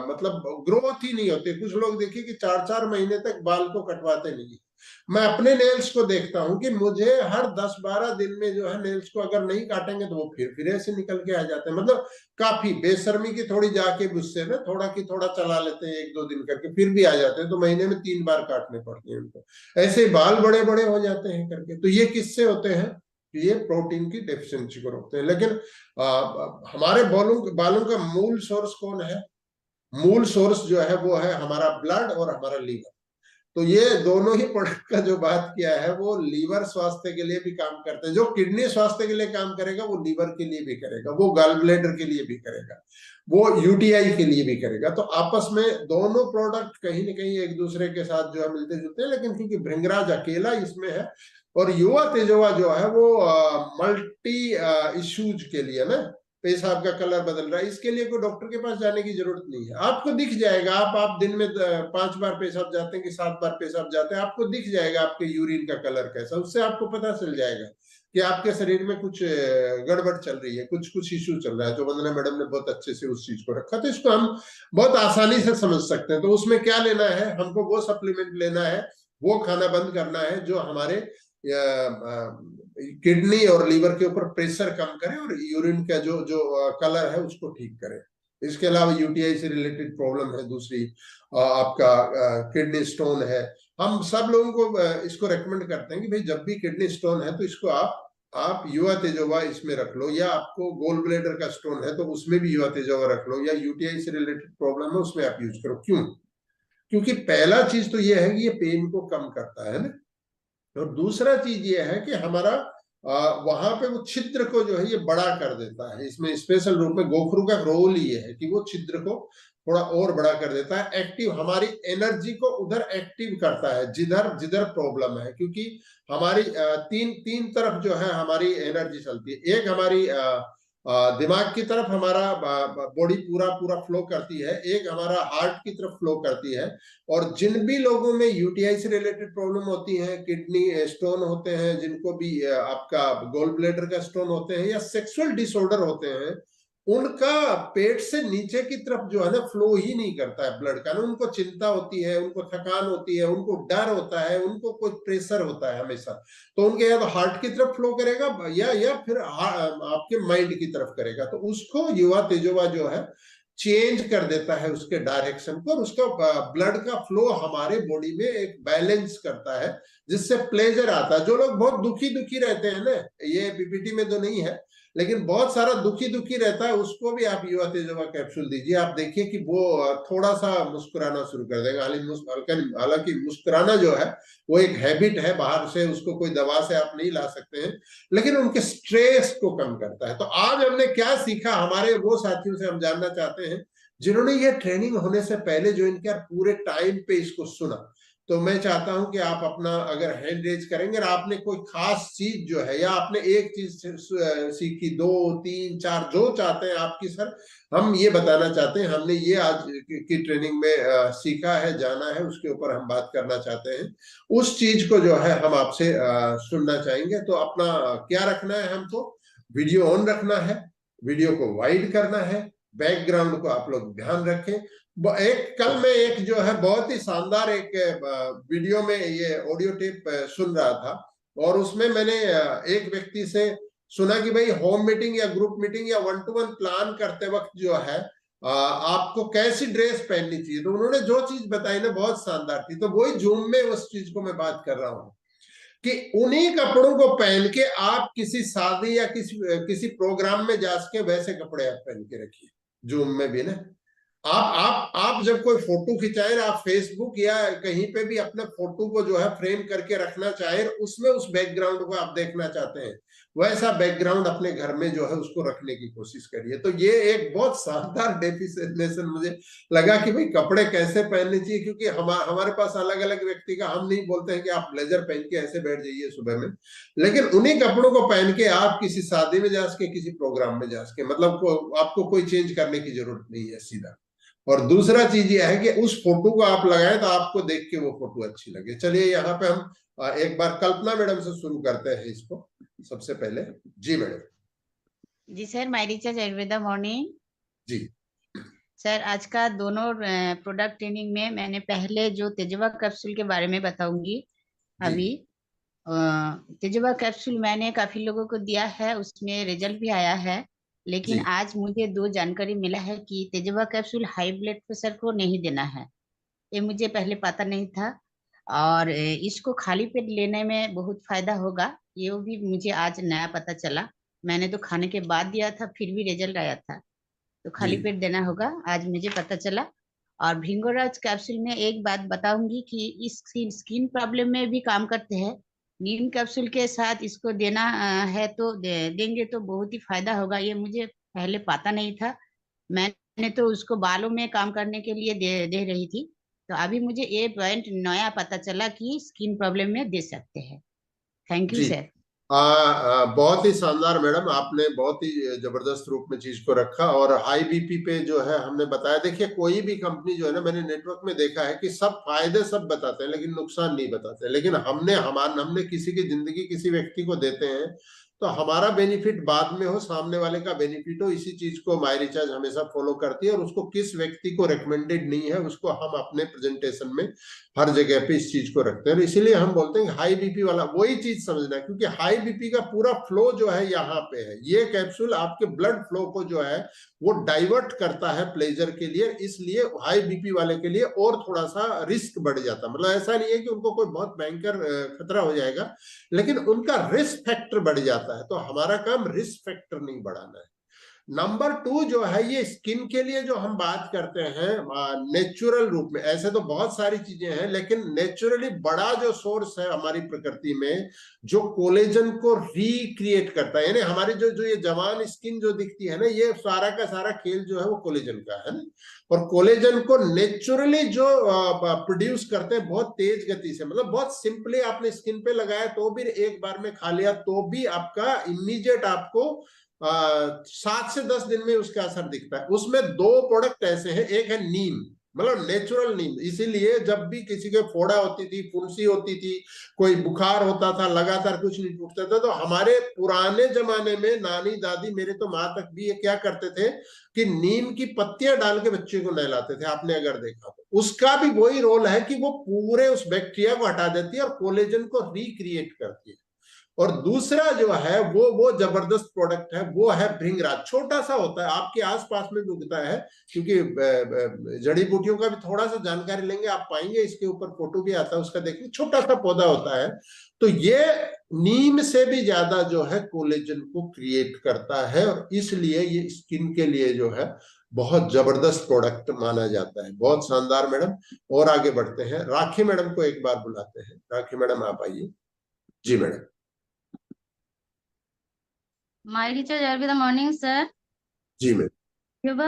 मतलब ग्रोथ ही नहीं होती। कुछ लोग देखिए कि 4-4 महीने तक बाल को कटवाते नहीं। मैं अपने नेल्स को देखता हूं कि मुझे हर 10-12 दिन में जो है नेल्स को अगर नहीं काटेंगे तो वो फिर ऐसे निकल के आ जाते हैं। मतलब काफी बेशर्मी की थोड़ी जाके गुस्से में थोड़ा की थोड़ा चला लेते हैं 1-2 दिन करके, फिर भी आ जाते हैं। तो महीने में 3 बार काटने पड़ते हैं उनको। ऐसे बाल बड़े बड़े हो जाते हैं करके। तो ये किससे होते हैं? ये प्रोटीन की डेफिशिएंसी को रोकते हैं। लेकिन हमारे बालों का मूल सोर्स कौन है? मूल सोर्स जो है वो है हमारा ब्लड और हमारा लीवर। तो ये दोनों ही प्रोडक्ट का जो बात किया है वो लीवर स्वास्थ्य के लिए भी काम करते हैं। जो किडनी स्वास्थ्य के लिए काम करेगा वो लीवर के लिए भी करेगा, वो गॉल ब्लैडर के लिए भी करेगा, वो यूटीआई के लिए भी करेगा। तो आपस में दोनों प्रोडक्ट कहीं ना कहीं एक दूसरे के साथ जो है मिलते जुलते हैं। लेकिन क्योंकि भृंगराज अकेला इसमें है और युवा तेजोवा जो है वो मल्टी इश्यूज के लिए ना, पेशाब का कलर बदल रहा है, इसके लिए कोई डॉक्टर के पास जाने की जरूरत नहीं है। आपको दिख जाएगा, आप दिन में 5 बार पेशाब जाते हैं कि 7 बार पेशाब जाते हैं, आपको दिख जाएगा आपके यूरिन का कलर कैसा। उससे आपको पता चल जाएगा कि आपके शरीर में कुछ गड़बड़ चल रही है, कुछ इश्यू चल रहा है। जो वंदना मैडम ने बहुत अच्छे से उस चीज को रखा, तो इसको हम बहुत आसानी से समझ सकते हैं। तो उसमें क्या लेना है? हमको वो सप्लीमेंट लेना है, वो खाना बंद करना है जो हमारे किडनी और लीवर के ऊपर प्रेशर कम करे और यूरिन का जो कलर है उसको ठीक करे। इसके अलावा यूटीआई से रिलेटेड प्रॉब्लम है दूसरी, आपका किडनी स्टोन है। हम सब लोगों को इसको रेकमेंड करते हैं कि भाई जब भी किडनी स्टोन है तो इसको आप युवा तेजोवा इसमें रख लो, या आपको गोल ब्लेडर का स्टोन है तो उसमें भी युवा तेजोवा रख लो, या यूटीआई से रिलेटेड प्रॉब्लम है उसमें आप यूज करो। क्यों? क्योंकि पहला चीज तो ये है कि ये पेन को कम करता है ना, और दूसरा चीज ये है कि हमारा वहां पे वो छिद्र को जो है ये बड़ा कर देता है। इसमें स्पेशल रूप में गोखरू का रोल ये है कि वो छिद्र को थोड़ा और बड़ा कर देता है, एक्टिव हमारी एनर्जी को उधर एक्टिव करता है जिधर जिधर प्रॉब्लम है। क्योंकि हमारी तीन तरफ जो है हमारी एनर्जी चलती है। एक हमारी दिमाग की तरफ हमारा बॉडी पूरा फ्लो करती है, एक हमारा हार्ट की तरफ फ्लो करती है। और जिन भी लोगों में यूटीआई से रिलेटेड प्रॉब्लम होती है, किडनी स्टोन होते हैं, जिनको भी आपका गोल ब्लेडर का स्टोन होते हैं, या सेक्सुअल डिसऑर्डर होते हैं, उनका पेट से नीचे की तरफ जो है ना फ्लो ही नहीं करता है ब्लड का ना। उनको चिंता होती है, उनको थकान होती है, उनको डर होता है, उनको कोई प्रेशर होता है हमेशा। तो उनके या तो हार्ट की तरफ फ्लो करेगा या फिर आपके माइंड की तरफ करेगा। तो उसको युवा तेजोवा जो है चेंज कर देता है उसके डायरेक्शन को, और उसका ब्लड का फ्लो हमारे बॉडी में एक बैलेंस करता है, जिससे प्लेजर आता है। जो लोग बहुत दुखी रहते हैं ना, ये पीपीटी में तो नहीं है, लेकिन बहुत सारा दुखी रहता है, उसको भी आप युवा तेजोवा कैप्सूल दीजिए। आप देखिए कि वो थोड़ा सा मुस्कुराना शुरू कर देगा। हालांकि मुस्कुराना जो है वो एक हैबिट है, बाहर से उसको कोई दवा से आप नहीं ला सकते हैं, लेकिन उनके स्ट्रेस को कम करता है। तो आज हमने क्या सीखा, हमारे वो साथियों से हम जानना चाहते हैं जिन्होंने ये ट्रेनिंग होने से पहले ज्वाइन किया, पूरे टाइम पे इसको सुना। तो मैं चाहता हूं कि आप अपना अगर हैंड रेज करेंगे और आपने कोई खास चीज जो है, या आपने एक चीज सीखी, 2, 3, 4, जो चाहते हैं आपकी, सर हम ये बताना चाहते हैं हमने ये आज की ट्रेनिंग में सीखा है, जाना है, उसके ऊपर हम बात करना चाहते हैं। उस चीज को जो है हम आपसे सुनना चाहेंगे। तो अपना क्या रखना है, हमको वीडियो ऑन रखना है, वीडियो को वाइड करना है, बैकग्राउंड को आप लोग ध्यान रखें। कल मैं एक जो है बहुत ही शानदार एक वीडियो में ये ऑडियो टेप सुन रहा था, और उसमें मैंने एक व्यक्ति से सुना कि भाई होम मीटिंग या ग्रुप मीटिंग या 1-to-1 प्लान करते वक्त जो है आपको कैसी ड्रेस पहननी चाहिए। तो उन्होंने जो चीज बताई ना बहुत शानदार थी। तो वही जूम में उस चीज को मैं बात कर रहा हूँ कि उन्हीं कपड़ों को पहन के आप किसी शादी या किसी प्रोग्राम में जा सके, वैसे कपड़े आप पहन के रखिए जूम में भी ना। आप जब कोई फोटो खिंचाए, आप फेसबुक या कहीं पे भी अपने फोटो को जो है फ्रेम करके रखना चाहे, उसमें उस बैकग्राउंड को आप देखना चाहते हैं, वैसा बैकग्राउंड अपने घर में जो है उसको रखने की कोशिश करिए। तो ये एक बहुत शानदार डेफिनेशन मुझे लगा कि भाई कपड़े कैसे पहनने चाहिए, क्योंकि हमारे पास अलग अलग व्यक्ति का, हम नहीं बोलते हैं कि आप ब्लेजर पहन के ऐसे बैठ जाइए सुबह में, लेकिन उन्हीं कपड़ों को पहन के आप किसी शादी में जा सके, किसी प्रोग्राम में जा सके, मतलब आपको कोई चेंज करने की जरूरत नहीं है, सीधा। और दूसरा चीज ये है कि उस फोटो को आप लगाएं तो आपको देख के वो फोटो अच्छी लगे। चलिए यहाँ पे हम एक बार कल्पना मैडम से शुरू करते हैं इसको सबसे पहले। जी मैडम। जी sir, my recharge Ayurveda morning. जी सर, आज का दोनों प्रोडक्ट ट्रेनिंग में मैंने पहले जो तेजवा कैप्सूल के बारे में बताऊंगी अभी। तेजवा कैप्सूल मैंने काफी लोगों को दिया है, उसमें रिजल्ट भी आया है, लेकिन आज मुझे 2 जानकारी मिला है कि तेजवा कैप्सूल हाई ब्लड प्रेशर को नहीं देना है। ये मुझे पहले पता नहीं था, और इसको खाली पेट लेने में बहुत फायदा होगा, ये भी मुझे आज नया पता चला। मैंने तो खाने के बाद दिया था, फिर भी रिजल्ट आया था। तो खाली पेट देना होगा, आज मुझे पता चला। और भृंगराज कैप्सूल में एक बात बताऊंगी कि इस स्किन प्रॉब्लम में भी काम करते हैं। नीम कैप्सूल के साथ इसको देना है तो देंगे तो बहुत ही फायदा होगा, ये मुझे पहले पता नहीं था। मैंने तो उसको बालों में काम करने के लिए दे रही थी। तो अभी मुझे ये पॉइंट नया पता चला कि स्किन प्रॉब्लम में दे सकते हैं। Thank you sir. बहुत ही शानदार मैडम, आपने बहुत ही जबरदस्त रूप में चीज को रखा। और हाई बीपी पे जो है हमने बताया, देखिए कोई भी कंपनी जो है ना, मैंने नेटवर्क में देखा है कि सब फायदे सब बताते हैं लेकिन नुकसान नहीं बताते। लेकिन हमने किसी की जिंदगी किसी व्यक्ति को देते हैं तो हमारा बेनिफिट बाद में हो, सामने वाले का बेनिफिट हो, इसी चीज को माई रिचार्ज हमेशा फॉलो करती है। और उसको किस व्यक्ति को रिकमेंडेड नहीं है उसको हम अपने प्रेजेंटेशन में हर जगह पे इस चीज को रखते हैं। इसीलिए हम बोलते हैं हाई बीपी वाला वही चीज समझना है, क्योंकि हाई बीपी का पूरा फ्लो जो है यहाँ पे है। ये कैप्सूल आपके ब्लड फ्लो को जो है वो डाइवर्ट करता है प्लेजर के लिए, इसलिए हाई बीपी वाले के लिए और थोड़ा सा रिस्क बढ़ जाता है। मतलब ऐसा नहीं है कि उनको कोई बहुत भयंकर खतरा हो जाएगा, लेकिन उनका रिस्क फैक्टर बढ़ जाता है। तो हमारा काम रिस्क फैक्टर नहीं बढ़ाना है। नंबर 2 जो है ये स्किन के लिए जो हम बात करते हैं नेचुरल रूप में, ऐसे तो बहुत सारी चीजें हैं, लेकिन नेचुरली बड़ा जो सोर्स है हमारी प्रकृति में जो कोलेजन को रिक्रिएट करता है, यानी हमारी जो जो ये जवान स्किन जो दिखती है ना, ये सारा का सारा खेल जो है वो कोलेजन का है ना। और कोलेजन को नेचुरली जो प्रोड्यूस करते हैं बहुत तेज गति से, मतलब बहुत सिंपली आपने स्किन पे लगाया तो भी एक बार में खा लिया तो भी आपका इमीडिएट आपको 7 से 10 दिन में उसका असर दिखता है। उसमें 2 प्रोडक्ट ऐसे हैं, एक है नीम, मतलब नेचुरल नीम। इसीलिए जब भी किसी के फोड़ा होती थी, फुंसी होती थी, कोई बुखार होता था, लगातार कुछ नहीं टूटता था, तो हमारे पुराने जमाने में नानी दादी, मेरे तो माँ तक भी ये क्या करते थे कि नीम की पत्तियां डाल के बच्चे को नहलाते थे। आपने अगर देखा तो उसका भी वही रोल है कि वो पूरे उस बैक्टीरिया को हटा देती है और कोलेजन को रिक्रिएट करती है। और दूसरा जो है वो जबरदस्त प्रोडक्ट है, वो है भृंगराज। छोटा सा होता है, आपके आसपास में भी उगता है, क्योंकि जड़ी बूटियों का भी थोड़ा सा जानकारी लेंगे आप पाएंगे, इसके ऊपर फोटो भी आता है उसका, देखिए छोटा सा पौधा होता है। तो ये नीम से भी ज्यादा जो है कोलेजन को क्रिएट करता है, और इसलिए ये स्किन के लिए जो है बहुत जबरदस्त प्रोडक्ट माना जाता है। बहुत शानदार मैडम। और आगे बढ़ते हैं, राखी मैडम को एक बार बुलाते हैं। राखी मैडम आप आइए। जी madam. My recharge Ayurveda morning sir. जी मैम।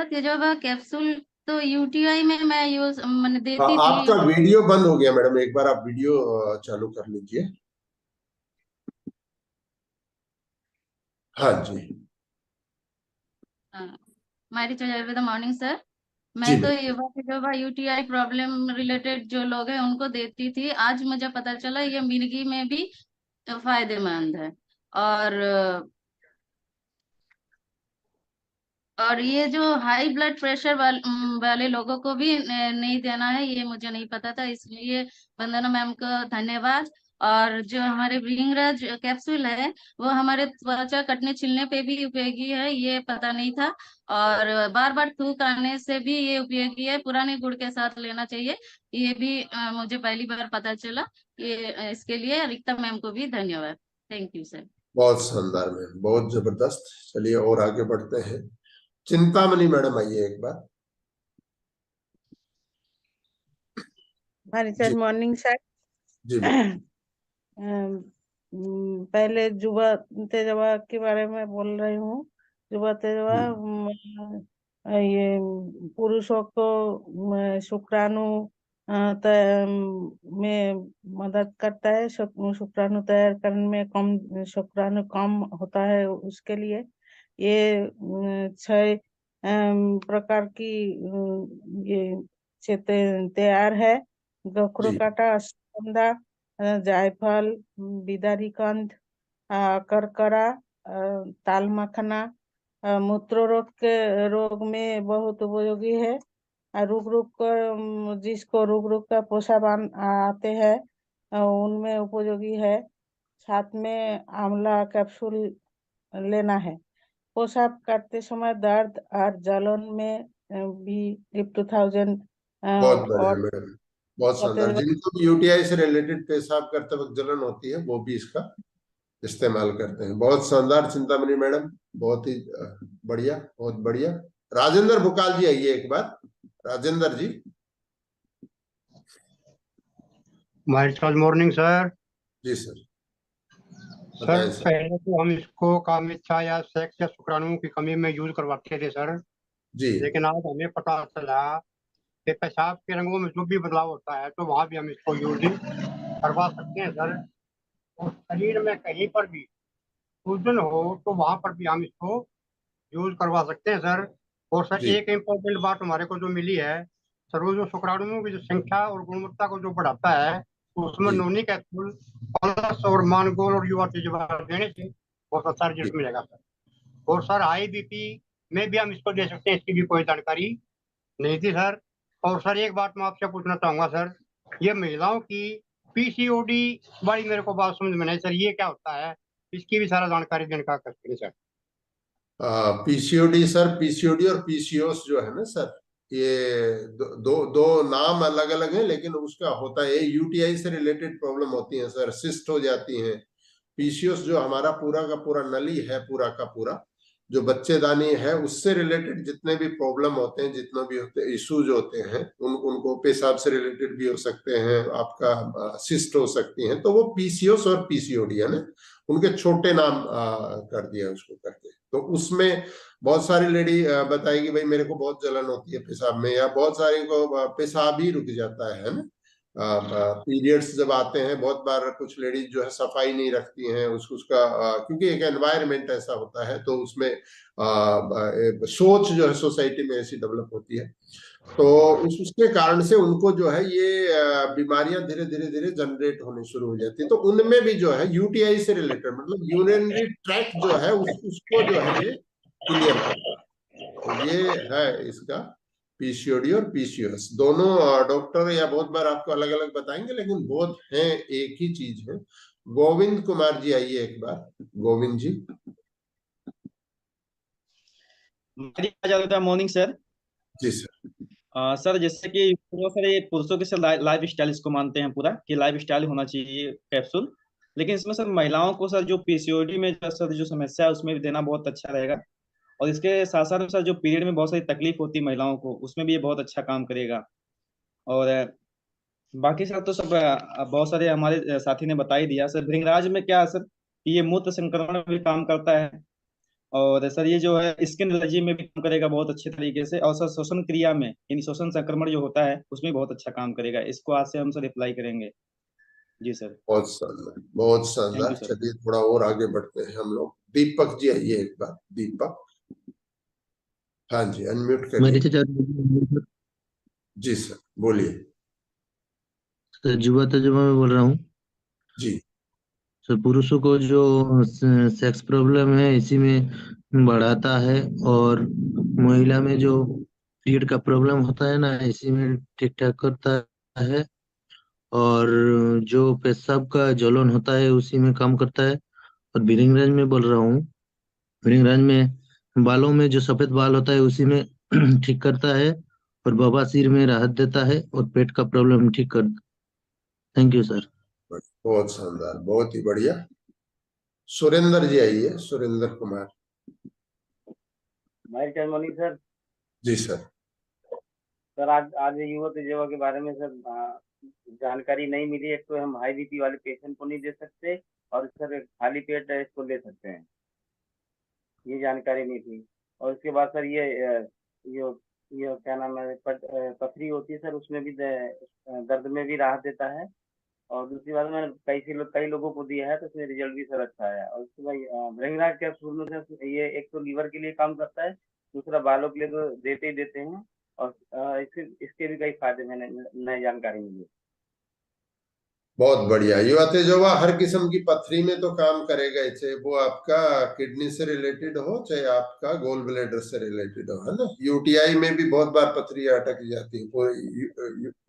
तेजोबा कैप्सूल तो यूटीआई में मैं यूज मैंने देती आपका थी। वीडियो बंद हो गया मैडम, एक बार आप वीडियो चालू कर लीजिए। हाँ जी। My recharge Ayurveda morning sir. मैं जी तो ma'am. Tejoba UTI problem related जो लोग हैं उनको देती थी। आज मुझे पता चला ये मिर्गी में भी फायदेमंद है। और ये जो हाई ब्लड प्रेशर वाले लोगों को भी नहीं देना है, ये मुझे नहीं पता था, इसलिए वंदना मैम को धन्यवाद। और जो हमारे भृंगराज कैप्सूल है वो हमारे त्वचा कटने छिलने पे भी उपयोगी है, ये पता नहीं था। और बार बार थूक आने से भी ये उपयोगी है, पुराने गुड़ के साथ लेना चाहिए, ये भी मुझे पहली बार पता चला। ये इसके लिए रिक्ता मैम को भी धन्यवाद। Thank you sir. बहुत शानदार मैम, बहुत जबरदस्त। चलिए और आगे बढ़ते हैं। चिंतामणि मैडम आइए एक बार। रिचार्ज जी मॉर्निंग सर। जी मैम। पहले जुबा तेजवा के बारे में बोल रही हूँ। जुबा तेजवा ये पुरुषों को शुक्राणु में मदद करता है। शुक्राणु तैयार करने में कम शुक्राणु कम होता है उसके लिए। ये 6 प्रकार की ये तैयार है। गखरुकाटा, अश्वगंधा, जायफल, बिदारीकंद, करकरा, ताल मखना मूत्र रोग में बहुत उपयोगी है। रुक रुक कर जिसको रुक रुक कर पोषण आते हैं उनमें उपयोगी है। साथ में आंवला कैप्सूल लेना है। पोशाक करते समय दर्द और जलन में भी लिप 2000 बहुत बढ़िया और मैडम, बहुत शानदार। जिनको भी यूटीआई से रिलेटेड पेशाब करते वक्त जलन होती है वो भी इसका इस्तेमाल करते हैं। बहुत शानदार चिंतामणि मैडम, बहुत ही बढ़िया, बहुत बढ़िया। राजेंद्र भुकाल जी आइए एक बार। Rajendra ji. My morning sir. जी सर। सर बताएं सर। पहले तो हम इसको कामिच्छा या सेक्स या शुक्राणुओं की कमी में यूज करवाते थे सर, जी लेकिन आज हमें पता चला कि पेशाब के रंगों में जो भी बदलाव होता है तो वहां भी हम इसको यूज करवा सकते हैं सर। और शरीर में कहीं पर भी सूजन हो तो वहां पर भी हम इसको यूज करवा सकते हैं सर। और सर जी एक इम्पोर्टेंट बात हमारे को जो मिली है सर, वो जो शुक्राणुओं की जो संख्या और गुणवत्ता को जो बढ़ाता है उसमें जी नोनी कैप्सूल, पलस और मानगोल और युवा तेजवा देने से बहुत अच्छा रिजल्ट मिलेगा सर। और सर हाई बीपी में भी हम इसको दे सकते हैं, इसकी भी कोई जानकारी नहीं थी सर। और सर एक बात मैं आपसे पूछना चाहूंगा सर, ये महिलाओं की पीसीओडी वाली मेरे को बात समझ में नहीं सर, ये क्या होता है, इसकी भी सारा जानकारी देने का करें सर। पीसीओडी सर, पीसीओडी और पीसीओएस जो है ना सर, ये दो नाम अलग अलग हैं, लेकिन उसका होता है यूटीआई से रिलेटेड प्रॉब्लम होती है सर, सिस्ट हो जाती है। पीसीओएस जो हमारा पूरा का पूरा नली है, पूरा का पूरा जो बच्चेदानी है, उससे रिलेटेड जितने भी प्रॉब्लम होते हैं, जितने भी होते इश्यूज होते हैं, उनको पेशाब से रिलेटेड भी हो सकते हैं, आपका सिस्ट हो सकती हैं, तो वो पीसीओएस और पीसीओडी है ना, उनके छोटे नाम कर दिया उसको करके। तो उसमें बहुत सारी लेडी बताएगी भाई मेरे को बहुत जलन होती है पेशाब में, या बहुत सारी को पेशाब ही रुक जाता है ना। पीरियड्स जब आते हैं, बहुत बार कुछ लेडीज जो है सफाई नहीं रखती हैं उसका क्योंकि एक एनवायरनमेंट ऐसा होता है, तो उसमें सोच जो है सोसाइटी में ऐसी डेवलप होती है, तो उसके कारण से उनको जो है ये बीमारियां धीरे धीरे धीरे जनरेट होनी शुरू हो जाती है। तो उनमें भी जो है यूटीआई से रिलेटेड मतलब यूरिनरी ट्रैक्ट जो है उसको जो है ये क्लियर करता है। तो ये है इसका पीसीओडी और पीसीओएस दोनों डॉक्टर या बहुत बार आपको अलग अलग बताएंगे, लेकिन बहुत हैं, एक ही चीज है। गोविंद कुमार जी आइए एक बार, गोविंद जी। Morning sir. जी सर। सर जैसे कि सर ये पुरुषों के सर लाइफ स्टाइल इसको मानते हैं पूरा कि लाइफ स्टाइल होना चाहिए कैप्सूल, लेकिन इसमें सर महिलाओं को सर जो पीसीओडी में सर जो समस्या है उसमें भी देना बहुत अच्छा रहेगा, और इसके साथ साथ सर जो पीरियड में बहुत सारी तकलीफ होती है महिलाओं को उसमें भी ये बहुत अच्छा काम करेगा। और बाकी सर तो सब बहुत सारे हमारे साथी ने बता ही दिया। सर भृंगराज में क्या है सर कि ये मूत्र संक्रमण में भी काम करता है, और सर ये जो है स्किन एलर्जी में भी काम करेगा बहुत अच्छे तरीके से, और सर श्वसन क्रिया में यानी श्वसन संक्रमण जो होता है उसमें बहुत अच्छा काम करेगा। इसको आज से हम सर अप्लाई करेंगे। जी सर। बहुत शानदार, बहुत थैंक शानदार। You sir. चलिए थोड़ा और आगे बढ़ते हैं हम लोग। दीपक जी आइए एक बार, दीपक। हाँ जी, अनम्यूट मेरे करिए। चाचा जी सर, बोलिए। युवा तजुर्बा में बोल रहा हूँ। जी सर पुरुषों को जो सेक्स प्रॉब्लम है इसी में बढ़ाता है, और महिला में जो पीरियड का प्रॉब्लम होता है ना इसी में ठीक ठाक करता है, और जो पेशाब का जलन होता है उसी में काम करता है। और भृंगराज में बोल रहा हूँ, भृंगराज में बालों में जो सफेद बाल होता है उसी में ठीक करता है, और बवासीर में राहत देता है, और पेट का प्रॉब्लम ठीक करता है। Thank you sir. बहुत शानदार, बहुत ही बढ़िया। सुरेंद्र जी आइए, Surendra Kumar. Good morning sir. जी सर। सर आज युवा तजुर्बा के बारे में सर जानकारी नहीं मिली। एक तो हम हाई बीपी वाले पेशेंट को नहीं दे सकते, और सर खाली पेट इसको ले सकते हैं, ये जानकारी नहीं थी। और उसके बाद सर ये क्या नाम है, पथरी होती है सर, उसमें भी दर्द में भी राहत देता है। और दूसरी बात मैंने कई लोगों को दिया है, तो उसमें रिजल्ट भी सर अच्छा आया। और उसके बाद भृंगराज कैप्सूल में सर ये एक तो लीवर के लिए काम करता है, दूसरा बालों के लिए तो देते ही देते हैं, और इसके भी कई फायदे मैंने नई जानकारी मिली। बहुत बढ़िया। युवा तेजोवा हर किस्म की पथरी में तो काम करेगा, चाहे वो आपका किडनी से रिलेटेड हो, चाहे आपका गोल ब्लैडर से रिलेटेड हो, है ना। यूटीआई में भी बहुत बार पथरी अटक जाती है,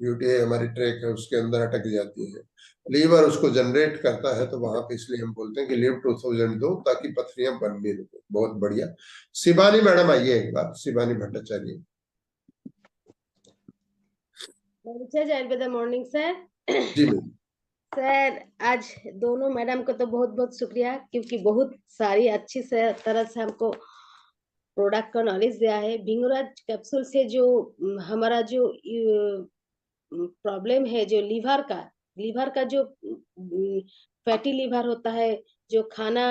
यूटीआई हमारी ट्रैक है उसके अंदर अटक जाती है, लीवर उसको जनरेट करता है, तो वहां पे इसलिए हम बोलते हैं कि लिव 2000 दो ताकि पथरियां बन भी रुके। बहुत बढ़िया। शिवानी मैडम आइए एक बार, Shivani Bhattacharya. Good morning sir. जी मैम। सर आज दोनों मैडम को तो बहुत बहुत शुक्रिया, क्योंकि बहुत सारी अच्छी तरह से हमको प्रोडक्ट का नॉलेज दिया है। भृंगराज कैप्सूल से जो हमारा जो प्रॉब्लम है, जो लीवर का जो फैटी लीवर होता है, जो खाना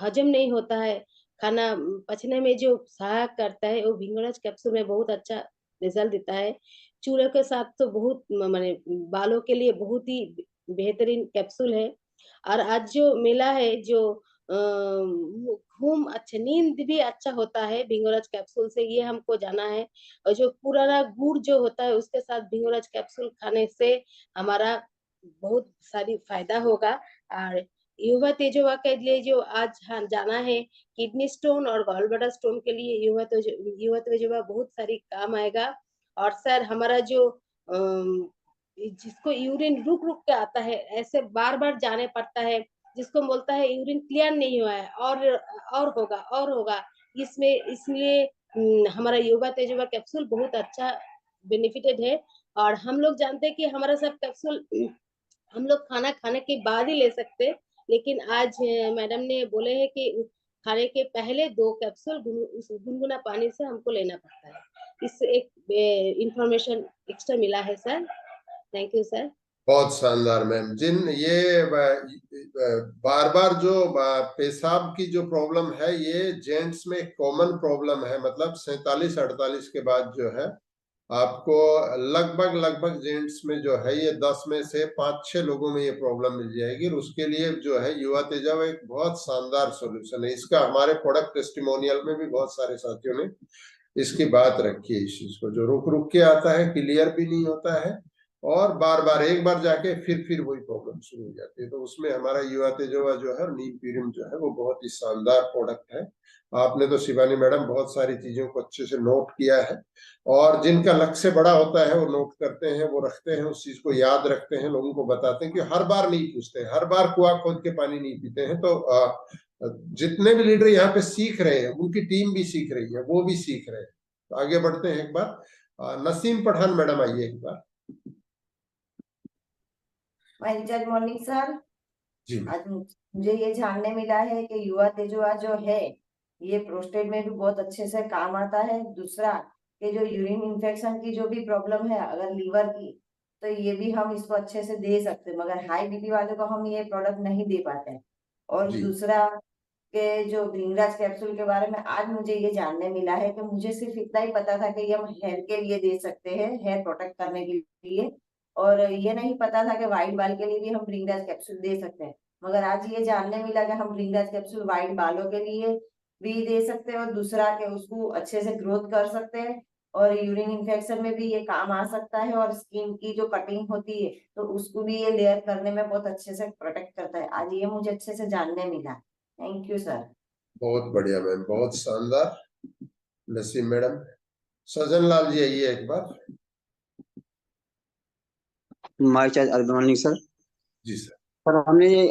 हजम नहीं होता है, खाना पचने में जो सहायक करता है, वो भृंगराज कैप्सूल में बहुत अच्छा रिजल्ट देता है। चूड़े के साथ तो बहुत माने बालों के लिए बहुत ही बेहतरीन कैप्सूल है। और आज जो मिला है जो घूम अच्छा, नींद भी अच्छा होता है भृंगराज कैप्सूल से, ये हमको जाना है। और जो पुराना गुड़ जो होता है उसके साथ भृंगराज कैप्सूल खाने से हमारा बहुत सारी फायदा होगा। और युवा तेजवा के लिए जो आज जाना है, किडनी स्टोन और गॉल ब्लैडर स्टोन के लिए युवा तेजवा बहुत सारी काम आएगा। और सर हमारा जो जिसको यूरिन रुक रुक के आता है, ऐसे बार बार जाने पड़ता है, जिसको बोलता है यूरिन क्लियर नहीं हुआ है और होगा इसमें, इसलिए हमारा युवा तेजवा कैप्सूल बहुत अच्छा बेनिफिटेड है। और हम लोग जानते हैं कि हमारा सब कैप्सूल हम लोग खाना खाने के बाद ही ले सकते हैं, लेकिन आज मैडम ने बोले हैं कि खाने के पहले 2 कैप्सूल गुनगुना पानी से हमको लेना पड़ता है। इससे एक इंफॉर्मेशन एक्स्ट्रा मिला है सर। Thank you sir. बहुत शानदार मैम। ये बार बार जो पेशाब की जो प्रॉब्लम है, ये जेंट्स में कॉमन प्रॉब्लम है। मतलब 47-48 के बाद जो है आपको लगभग जेंट्स में जो है ये 10 में से 5-6 लोगों में ये प्रॉब्लम मिल जाएगी। और उसके लिए जो है युवा तेजवा एक बहुत शानदार सॉल्यूशन है। इसका हमारे प्रोडक्ट टेस्टिमोनियल में भी बहुत सारे साथियों ने इसकी बात रखी है। इस चीज को जो रुक रुक के आता है, क्लियर भी नहीं होता है, और बार बार एक बार जाके फिर वही प्रॉब्लम शुरू हो जाती है। तो उसमें हमारा युवा तेजवा जो है, नीम पीरियम जो है, वो बहुत ही शानदार प्रोडक्ट है। आपने तो शिवानी मैडम बहुत सारी चीजों को अच्छे से नोट किया है, और जिनका लक्ष्य बड़ा होता है वो नोट करते हैं, वो रखते हैं, उस चीज को याद रखते हैं, लोगों को बताते हैं कि हर बार नहीं पूछते हैं, हर बार कुआं खोद के पानी नहीं पीते हैं। तो जितने भी लीडर यहाँ पे सीख रहे हैं, उनकी टीम भी सीख रही है, वो भी सीख रहे हैं। तो आगे बढ़ते हैं। एक बार नसीम पठान मैडम आइए एक बार। Good morning sir. जी आज मुझे ये जानने मिला है कि युवा तेजवा जो है ये प्रोस्टेट में भी बहुत अच्छे से काम आता है। दूसरा कि जो यूरिन इन्फेक्शन की जो भी प्रॉब्लम है अगर लीवर की, तो ये भी हम इसको अच्छे से दे सकते हैं, मगर हाई बीपी वाले को हम ये प्रोडक्ट नहीं दे पाते हैं। और जी। दूसरा के जो भृंगराज कैप्सूल के बारे में आज मुझे ये जानने मिला है कि मुझे सिर्फ इतना ही पता था कि ये हम हेयर के लिए दे सकते हैं, हेयर प्रोटेक्ट करने के लिए, और ये नहीं पता था कि वाइट बाल के लिए भी हम भृंगराज कैप्सूल दे सकते हैं। मगर आज ये जानने मिला कि हम भृंगराज कैप्सूल वाइट बालों के लिए भी दे सकते हैं, और दूसरा के उसको अच्छे से ग्रोथ कर सकते हैं, और यूरिन इन्फेक्शन में भी ये काम आ सकता है, और स्किन की जो कटिंग होती है तो उसको भी ये लेयर करने में बहुत अच्छे से प्रोटेक्ट करता है। आज ये मुझे अच्छे से जानने मिला। Thank you sir. बहुत बढ़िया मैम, बहुत शानदार। नसीम मैडम। सजन लाल जी आइए एक बार। My charge good morning sir. जी सर। सर हमने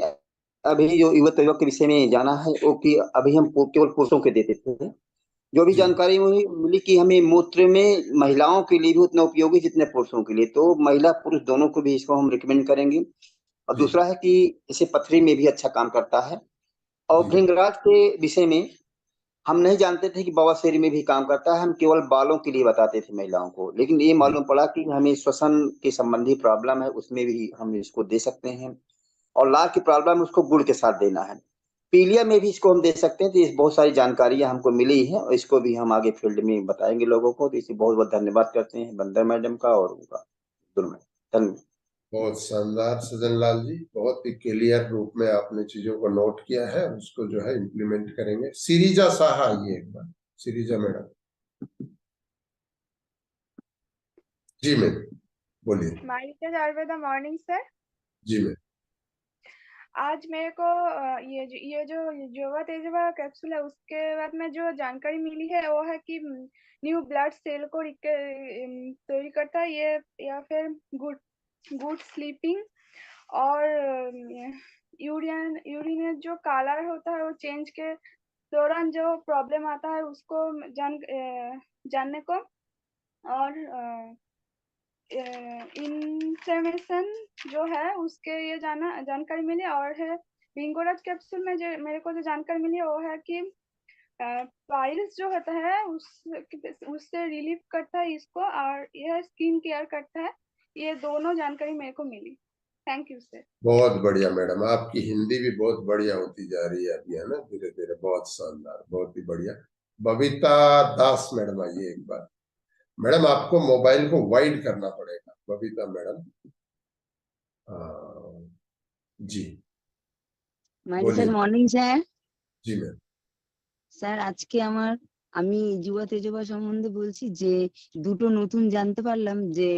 अभी जो युवा तेजवा के विषय में जाना है वो कि अभी हम केवल पुरुषों के देते थे। जो भी जी। जानकारी मिली कि हमें मूत्र में महिलाओं के लिए भी उतना उपयोगी जितने पुरुषों के लिए, तो महिला पुरुष दोनों को भी इसको हम रिकमेंड करेंगे। और जी। दूसरा है कि इसे पथरी में भी अच्छा काम करता है। और जी। भृंगराज के विषय में हम नहीं जानते थे कि बवासीर में भी काम करता है, हम केवल बालों के लिए बताते थे महिलाओं को, लेकिन ये मालूम पड़ा कि हमें श्वसन के संबंधी प्रॉब्लम है उसमें भी हम इसको दे सकते हैं। और लार की प्रॉब्लम उसको गुड़ के साथ देना है। पीलिया में भी इसको हम दे सकते हैं। तो इस बहुत सारी जानकारियां हमको मिली है और इसको भी हम आगे फील्ड में बताएंगे लोगों को। तो इसे बहुत बहुत धन्यवाद करते हैं बंदर मैडम का और उनका। धन्यवाद। बहुत शानदार सजन लाल जी, बहुत ही क्लियर रूप में आपने चीजों को नोट किया है, उसको जो है इम्प्लीमेंट करेंगे। सिरिजा साहा आइए एक बार। सिरिजा मैडम। जी मैम बोलिए। मारिका आयुर्वेदा मॉर्निंग सर। जी मैम। आज मेरे को ये जो युवा तेजवा कैप्सूल है उसके बाद में जो जानकारी मिली है वो है कि न्यू ब्लड सेल को तैयार करता है ये, या फिर गुड स्लीपिंग, और यूरिन जो काला होता है वो चेंज के दौरान जो प्रॉब्लम आता है उसको जानने को, और इंफ्लेमेशन जो है उसके ये जानकारी मिली। और है भृंगराज कैप्सूल में जो मेरे को जो जानकारी मिली है वो है कि पाइल्स जो होता है उससे रिलीफ करता है इसको, और यह स्किन केयर करता है। ये दोनों जानकारी मेरे को मिली। Thank you sir. बहुत बढ़िया मैडम, आपकी हिंदी भी बहुत बढ़िया होती जा रही है अभी, है ना, धीरे धीरे। बहुत शानदार, बहुत ही बढ़िया। बबीता दास मैडम आइए एक बार। मैडम आपको मोबाइल को वाइड करना पड़ेगा, बबीता मैडम। जी স্যার মর্নিং স্যার। জি ম্যাম। স্যার আজকে আমি যুবা তেজবা সম্বন্ধে বলছি যে দুটো নতুন জানতে পারলাম যে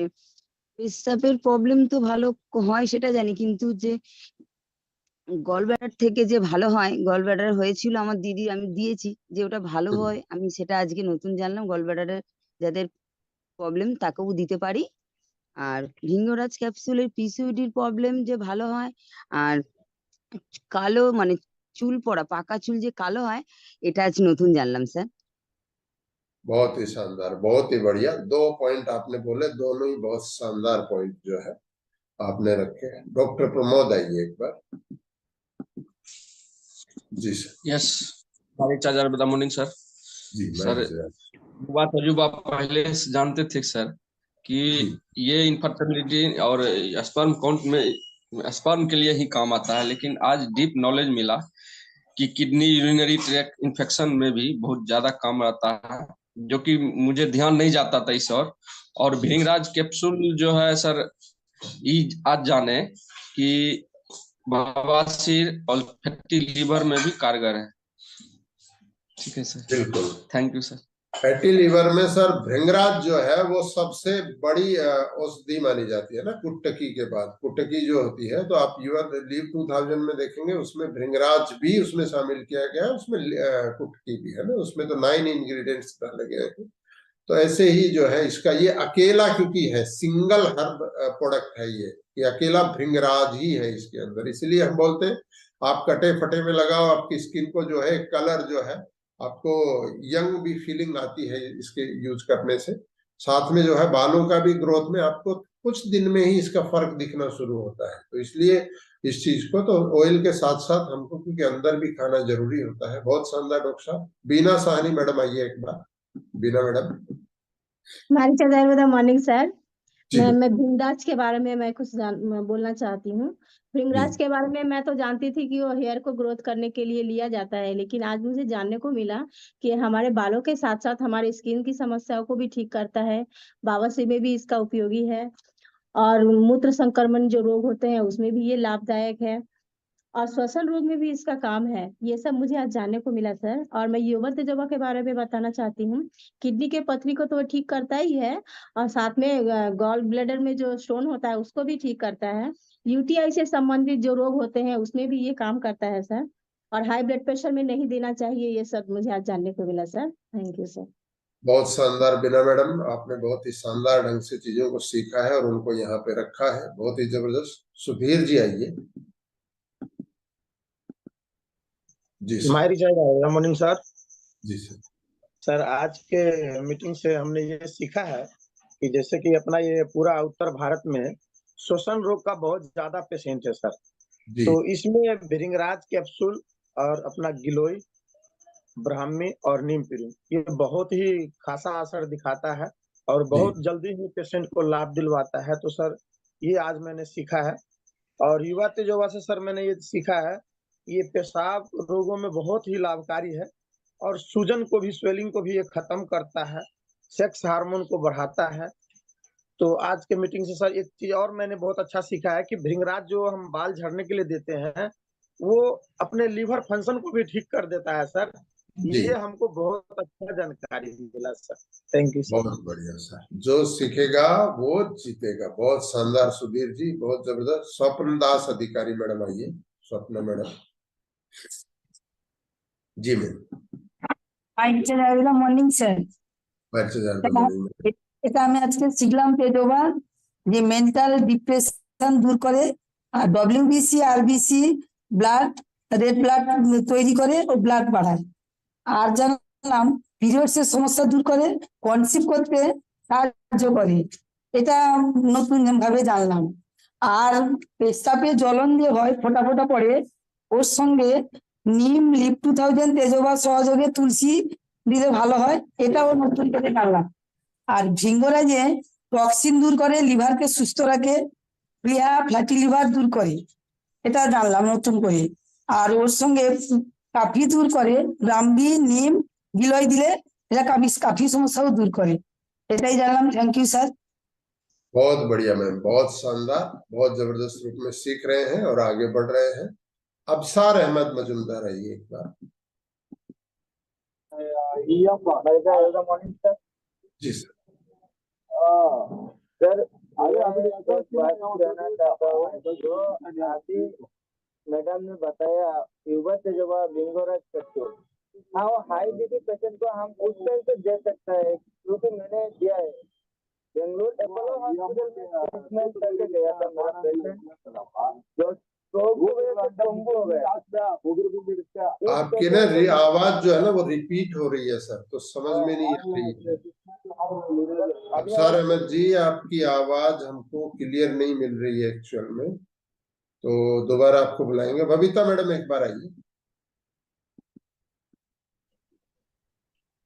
পেশাবের প্রবলেম তো ভালো হয় সেটা জানি, কিন্তু যে গলব্লাডার থেকে যে ভালো হয়, গলব্লাডার হয়েছিল আমার দিদি, আমি দিয়েছি, যে ওটা ভালো হুম। হয় আমি সেটা আজকে নতুন জানলাম। গলব্লাডারের যাদের প্রবলেম তাকেও দিতে পারি। আর ভিঙ্গরাজ ক্যাপসুলের পিসিওডির প্রবলেম যে ভালো হয়, আর কালো মানে চুল পড়া, পাকা চুল যে কালো হয়, এটা আজ নতুন জানলাম স্যার। बहुत ही शानदार, बहुत ही बढ़िया। 2 पॉइंट आपने बोले, दोनों ही बहुत शानदार पॉइंट जो है आपने रखे हैं। डॉक्टर प्रमोद आइए एक बार। जी sir. Yes, good morning sir. जी सर बात तजुर्बा पहले से जानते थे सर कि ये इनफर्टिलिटी और स्पर्म काउंट में स्पर्म के लिए ही काम आता है, लेकिन आज डीप नॉलेज मिला कि किडनी यूरिनरी ट्रैक्ट इन्फेक्शन में भी बहुत ज्यादा काम आता है, जो कि मुझे ध्यान नहीं जाता था इस और भृंगराज कैप्सूल जो है सर, आज जाने कि बवासीर और फैटी लीवर में भी कारगर है। ठीक है सर, बिल्कुल, thank you sir. Fatty liver में सर भृंगराज जो है वो सबसे बड़ी औषधि मानी जाती है ना, कुटकी के बाद। कुटकी जो होती है, तो आप यूर लीव 2000 में देखेंगे उसमें भृंगराज भी उसमें शामिल किया गया है, उसमें कुटकी भी है ना, उसमें तो 9 इंग्रेडिएंट्स डाले गए हैं। तो ऐसे ही जो है इसका ये अकेला, क्योंकि है सिंगल हर्ब प्रोडक्ट है ये अकेला भृंगराज ही है इसके अंदर। इसलिए हम बोलते हैं आप कटे फटे में लगाओ, आपकी स्किन को जो है कलर जो है आपको यंग भी फीलिंग आती है इसके यूज करने से। साथ में जो है बालों का भी ग्रोथ में आपको कुछ दिन में ही इसका फर्क दिखना शुरू होता है। तो इसलिए इस चीज को तो ऑयल के साथ साथ हमको क्योंकि अंदर भी खाना जरूरी होता है। बहुत शानदार डॉक्टर साहब। बीना साहनी मैडम आइए एक बार। बीना मैडम। Morning sir. मैं भृंगराज के बारे में मैं कुछ बोलना चाहती हूँ। भृंगराज के बारे में मैं तो जानती थी कि वो हेयर को ग्रोथ करने के लिए लिया जाता है, लेकिन आज मुझे जानने को मिला कि हमारे बालों के साथ साथ हमारे स्किन की समस्याओं को भी ठीक करता है। बवासीर में भी इसका उपयोगी है, और मूत्र संक्रमण जो रोग होते हैं उसमें भी ये लाभदायक है, और श्वसन रोग में भी इसका काम है। ये सब मुझे आज जानने को मिला सर। और मैं युवा तेजोबा के बारे में बताना चाहती हूँ। किडनी के पथरी को तो वो ठीक करता ही है, और साथ में गॉल ब्लैडर में जो स्टोन होता है उसको भी ठीक करता है। यूटीआई से संबंधित जो रोग होते हैं उसमें भी ये काम करता है सर। और हाई ब्लड प्रेशर में नहीं देना चाहिए, ये सब मुझे आज जानने को मिला सर। Thank you sir. बहुत शानदार बीना मैडम, आपने बहुत ही शानदार ढंग से चीजों को सीखा है और उनको यहाँ पे रखा है। बहुत ही जबरदस्त। सुधीर जी आइए। जी गुड मॉर्निंग सर। जी सर। सर आज के मीटिंग से हमने ये सीखा है कि जैसे कि अपना ये पूरा उत्तर भारत में श्वसन रोग का बहुत ज्यादा पेशेंट है सर। तो इसमें भृंगराज कैप्सूल और अपना गिलोय, ब्राह्मी और नीम पिरूम ये बहुत ही खासा असर दिखाता है और बहुत जल्दी ही पेशेंट को लाभ दिलवाता है। तो सर ये आज मैंने सीखा है। और युवा तेजोबा से सर मैंने ये सीखा है, ये पेशाब रोगों में बहुत ही लाभकारी है, और सूजन को भी, स्वेलिंग को भी ये खत्म करता है, सेक्स हार्मोन को बढ़ाता है। तो आज के मीटिंग से सर एक चीज और मैंने बहुत अच्छा सीखा है कि भृंगराज जो हम बाल झड़ने के लिए देते हैं वो अपने लीवर फंक्शन को भी ठीक कर देता है सर। ये हमको बहुत अच्छा जानकारी मिला सर। Thank you sir. बहुत बढ़िया सर। जो सीखेगा वो जीतेगा। बहुत शानदार सुधीर जी, बहुत जबरदस्त। स्वप्न दास अधिकारी मैडम आइए। स्वप्न मैडम। जी मैम। Morning sir. এটা আমি আজকে শিখলাম তেজোবা যে মেন্টাল ডিপ্রেশন দূর করে, আর WBC RBC blood, red blood তৈরি করে ও ব্লাড বাড়ায়। আর জানলাম পিরিয়ডসের সমস্যা দূর করে, কনসিভ করতে সাহায্য করে, এটা নতুন ভাবে জানলাম। আর পেশাবে জ্বলন যে হয়, ফোটা ফোটা পড়ে, ওর সঙ্গে নিম, লিভ 2000, তেজোবা সহযোগে তুলসী দিলে ভালো হয়, এটাও নতুন করে জানলাম। আর ভৃঙ্গরাজে টক্সিন দূর করে, লিভারকে সুস্থ রাখে, প্রিয়া ফ্যাটি লিভার দূর করে, এটা জানলাম নতুন করে। আর ওর সঙ্গে কাফি দূর করে, ব্রাহ্মী, নিম, গিলয় দিলে এটা কাফি সমস্যাও দূর করে, এটাই জানলাম। Thank you sir. बहुत बढ़िया मैम, बहुत शानदार, बहुत जबरदस्त रूप में सीख रहे हैं और आगे बढ़ रहे हैं। अबसार अहमद मजुमदार आइए एक बार। जी सर। सर आगे हम जानना चाहता हूँ जो आदि मैडम ने बताया युवा तेजवा भिंगोराज कैप्सूल, हाँ वो हाई बीपी पेशेंट को हम उस टाइम पे दे सकता है क्योंकि मैंने दिया है। बेंगलुरु अपोलो हॉस्पिटल में ट्रीटमेंट करके गया था मेरा पेशेंट जो स्ट्रोक की वजह से पंगु हो गया। आपकी ना आवाज जो है ना वो रिपीट हो रही है सर, तो समझ में नहीं आ रही है। अफसर अहमद जी, आपकी आवाज हमको क्लियर नहीं मिल रही है एक्चुअल में, तो दोबारा आपको बुलाएंगे। बबीता मैडम एक बार आइए।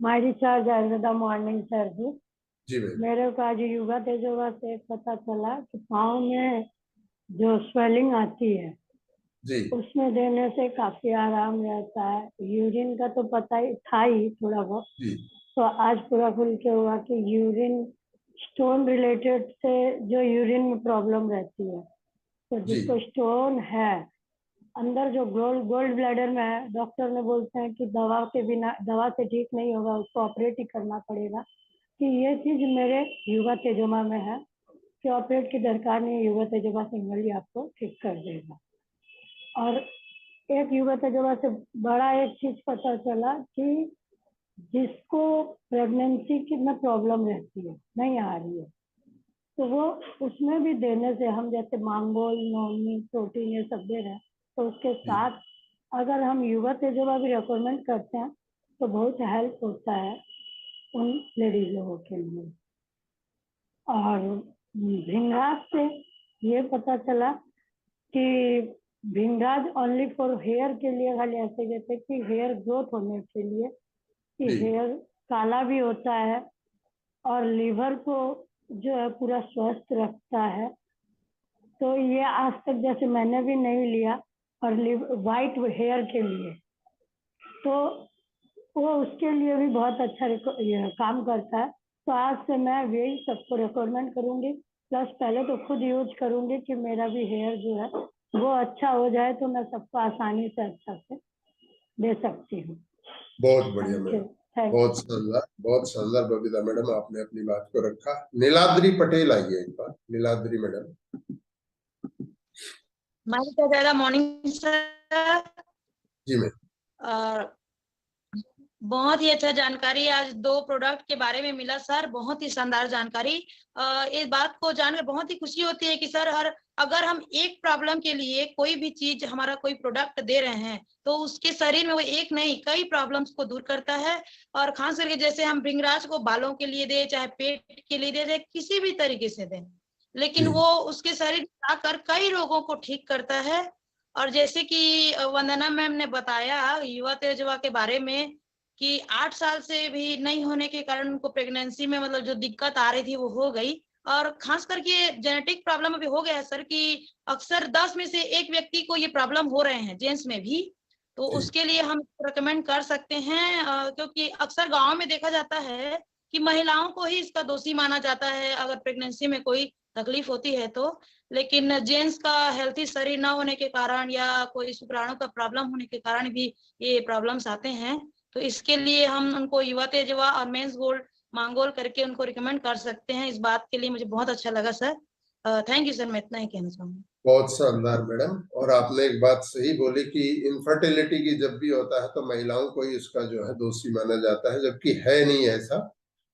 My recharge Ayurveda morning sir ji. जी मैम। मेरे को आज युवा तेजवा से पता चला कि पाँव में जो स्वेलिंग आती है जी उसमें देने से काफी आराम रहता है। यूरिन का तो पता ही था ही थोड़ा बहुत, जी तो आज पूरा खुल के हुआ कि यूरिन स्टोन रिलेटेड से जो यूरिन में प्रॉब्लम रहती है, तो जी जिसको स्टोन है अंदर जो गोल्ड ब्लैडर में है, डॉक्टर ने बोलते हैं कि दवा के बिना, दवा से ठीक नहीं होगा, उसको ऑपरेट ही करना पड़ेगा। कि ये चीज मेरे युवा तेजोमा में है कि ऑपरेट की दरकार नहीं, युवा तेजोमा सिंगल ही आपको ठीक कर देगा। और एक युवा तेजोमा से बड़ा एक चीज पता चला कि जिसको प्रेगनेंसी की में प्रॉब्लम रहती है, नहीं आ रही है, तो वो उसमें भी देने से, हम जैसे मांगोल, नोनी, प्रोटीन ये सब दे रहे हैं, तो उसके साथ अगर हम युवा तेजोमा भी रिकमेंड करते हैं तो बहुत हेल्प होता है उन लेडीज लोगों के लिए। और भिंगराज से ये पता चला कि भिंगराज ओनली फॉर हेयर के लिए, खाली ऐसे कहते कि हेयर ग्रोथ होने के लिए, कि हेयर काला भी होता है और लीवर को जो है पूरा स्वस्थ रखता है। तो ये आज तक जैसे मैंने भी नहीं लिया, और वाइट हेयर के लिए तो वो उसके लिए भी बहुत अच्छा ये काम करता है। तो आज से मैं यही सबको रिकमेंड करूंगी, प्लस पहले तो खुद यूज करूंगी कि मेरा भी हेयर जो है वो अच्छा हो जाए, तो मैं सबको आसानी से अच्छा से दे सकती हूँ। बहुत बढ़िया मैडम, बहुत शानदार बबीता मैडम, आपने अपनी बात को रखा। नीलाद्री पटेल आइए एक बार। नीलाद्री मैडम। Morning sir. जी मैम। बहुत ही अच्छा जानकारी आज 2 प्रोडक्ट के बारे में मिला सर, बहुत ही शानदार जानकारी। इस बात को जानकर बहुत ही खुशी होती है कि सर अगर हम एक प्रॉब्लम के लिए कोई भी चीज, हमारा कोई प्रोडक्ट दे रहे हैं, तो उसके शरीर में वो एक नहीं कई प्रॉब्लम्स को दूर करता है। और खास करके जैसे हम भृंगराज को बालों के लिए दे, चाहे पेट के लिए दे, चाहे किसी भी तरीके से दें, लेकिन वो उसके शरीर में आकर कई रोगों को ठीक करता है। और जैसे कि वंदना मैम ने बताया युवा तेजवा के बारे में कि 8 साल से भी नहीं होने के कारण उनको प्रेगनेंसी में मतलब जो दिक्कत आ रही थी वो हो गई। और खास करके जेनेटिक प्रॉब्लम अभी हो गया है सर कि अक्सर 10 में से 1 व्यक्ति को ये प्रॉब्लम हो रहे हैं, जेंट्स में भी। तो उसके लिए हम रिकमेंड कर सकते हैं, क्योंकि अक्सर गाँव में देखा जाता है कि महिलाओं को ही इसका दोषी माना जाता है अगर प्रेगनेंसी में कोई तकलीफ होती है तो। लेकिन जेंट्स का हेल्थी शरीर न होने के कारण या कोई शुक्राणु का प्रॉब्लम होने के कारण भी ये प्रॉब्लम्स आते हैं। तो इसके लिए हम उनको युवा तेजवा और मेंस गोल्ड मांगोल करके उनको रिकमेंड कर सकते हैं। इस बात के लिए मुझे बहुत अच्छा लगा सर। थैंक यू सर, मैं इतना ही कहना चाहूंगी। बहुत शानदार मैडम। और आपने एक बात सही बोली कि इनफर्टिलिटी की जब भी होता है तो महिलाओं को ही उसका जो है दोषी माना जाता है, जबकि है नहीं ऐसा।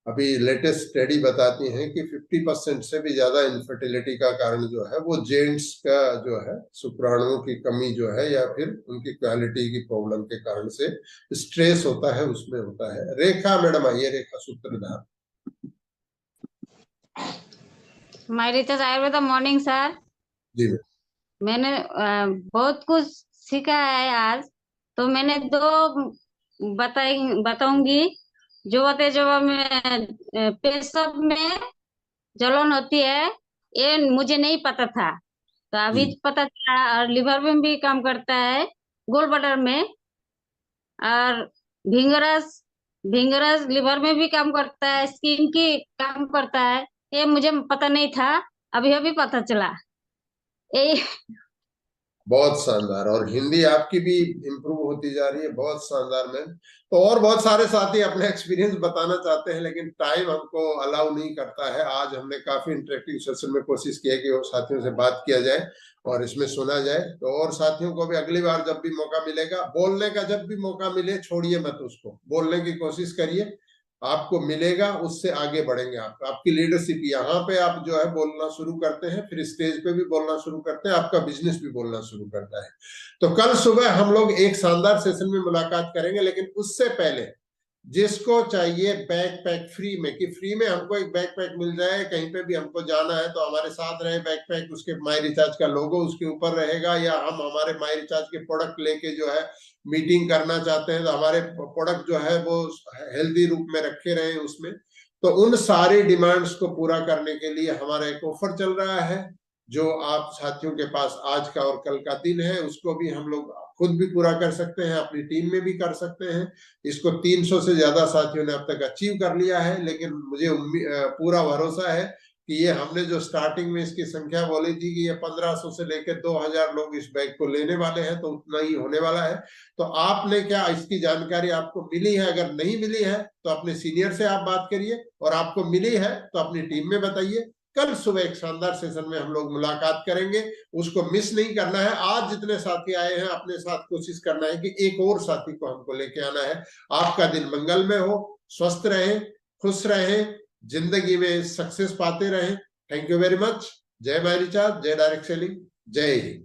अभी लेटेस्ट स्टडी बताती हैं कि 50% से भी ज्यादा इनफर्टिलिटी का कारण जो है वो जेंट्स का जो है शुक्राणुओं की कमी जो है या फिर उनकी क्वालिटी की प्रॉब्लम के कारण से स्ट्रेस होता है, उसमें होता है। रेखा मैडम आइए, Rekha Sutradhar. My recharge Ayurveda morning sir. जी मैंने बहुत कुछ सीखा है आज, तो मैंने 2 बताऊंगी। जो में पेशाब में जलन होती है, ये मुझे नहीं पता था, तो अभी पता चला। और लिवर में भी काम करता है, गोल ब्लैडर में। और भिंगराज लिवर में भी काम करता है, स्किन की काम करता है, ये मुझे पता नहीं था, अभी अभी पता चला। बहुत शानदार। और हिंदी आपकी भी इम्प्रूव होती जा रही है, बहुत शानदार मैम। तो और बहुत सारे साथी अपने एक्सपीरियंस बताना चाहते हैं, लेकिन टाइम हमको अलाउ नहीं करता है। आज हमने काफी इंटरेक्टिव सेशन में कोशिश की है कि वो साथियों से बात किया जाए और इसमें सुना जाए। तो और साथियों को भी अगली बार जब भी मौका मिलेगा, बोलने का जब भी मौका मिले, छोड़िए मत उसको, बोलने की कोशिश करिए, आपको मिलेगा, उससे आगे बढ़ेंगे। आप, आपकी लीडरशिप यहाँ पे आप जो है बोलना शुरू करते हैं, फिर स्टेज पे भी बोलना शुरू करते हैं, आपका बिजनेस भी बोलना शुरू करता है। तो कल सुबह हम लोग एक शानदार सेशन में मुलाकात करेंगे, लेकिन उससे पहले जिसको चाहिए बैकपैक फ्री में, कि फ्री में हमको एक बैकपैक मिल जाए, कहीं पे भी हमको जाना है तो हमारे साथ रहे बैकपैक, उसके माई रिचार्ज का लोगो उसके ऊपर रहेगा, या हम हमारे माई रिचार्ज के प्रोडक्ट लेके जो है मीटिंग करना चाहते हैं तो हमारे प्रोडक्ट जो है वो हेल्दी रूप में रखे रहे उसमें। तो उन सारी डिमांड्स को पूरा करने के लिए हमारा एक ऑफर चल रहा है, जो आप साथियों के पास आज का और कल का दिन है, उसको भी हम लोग खुद भी पूरा कर सकते हैं, अपनी टीम में भी कर सकते हैं। इसको 300 से ज्यादा साथियों ने अब तक अचीव कर लिया है, लेकिन मुझे पूरा भरोसा है कि ये हमने जो स्टार्टिंग में इसकी संख्या बोली थी कि ये 1500 से लेकर 2000 लोग इस बैग को लेने वाले हैं, तो उतना ही होने वाला है। तो आपने क्या इसकी जानकारी आपको मिली है? अगर नहीं मिली है तो अपने सीनियर से आप बात करिए, और आपको मिली है तो अपनी टीम में बताइए। कल सुबह एक शानदार सेशन में हम लोग मुलाकात करेंगे, उसको मिस नहीं करना है। आज जितने साथी आए हैं अपने साथ कोशिश करना है कि एक और साथी को हमको लेके आना है। आपका दिन मंगलमय हो, स्वस्थ रहें, खुश रहें, जिंदगी में सक्सेस पाते रहें। Thank you very much. जय माई रिचार्ज, जय डायरेक्ट सेलिंग, जय हिंद।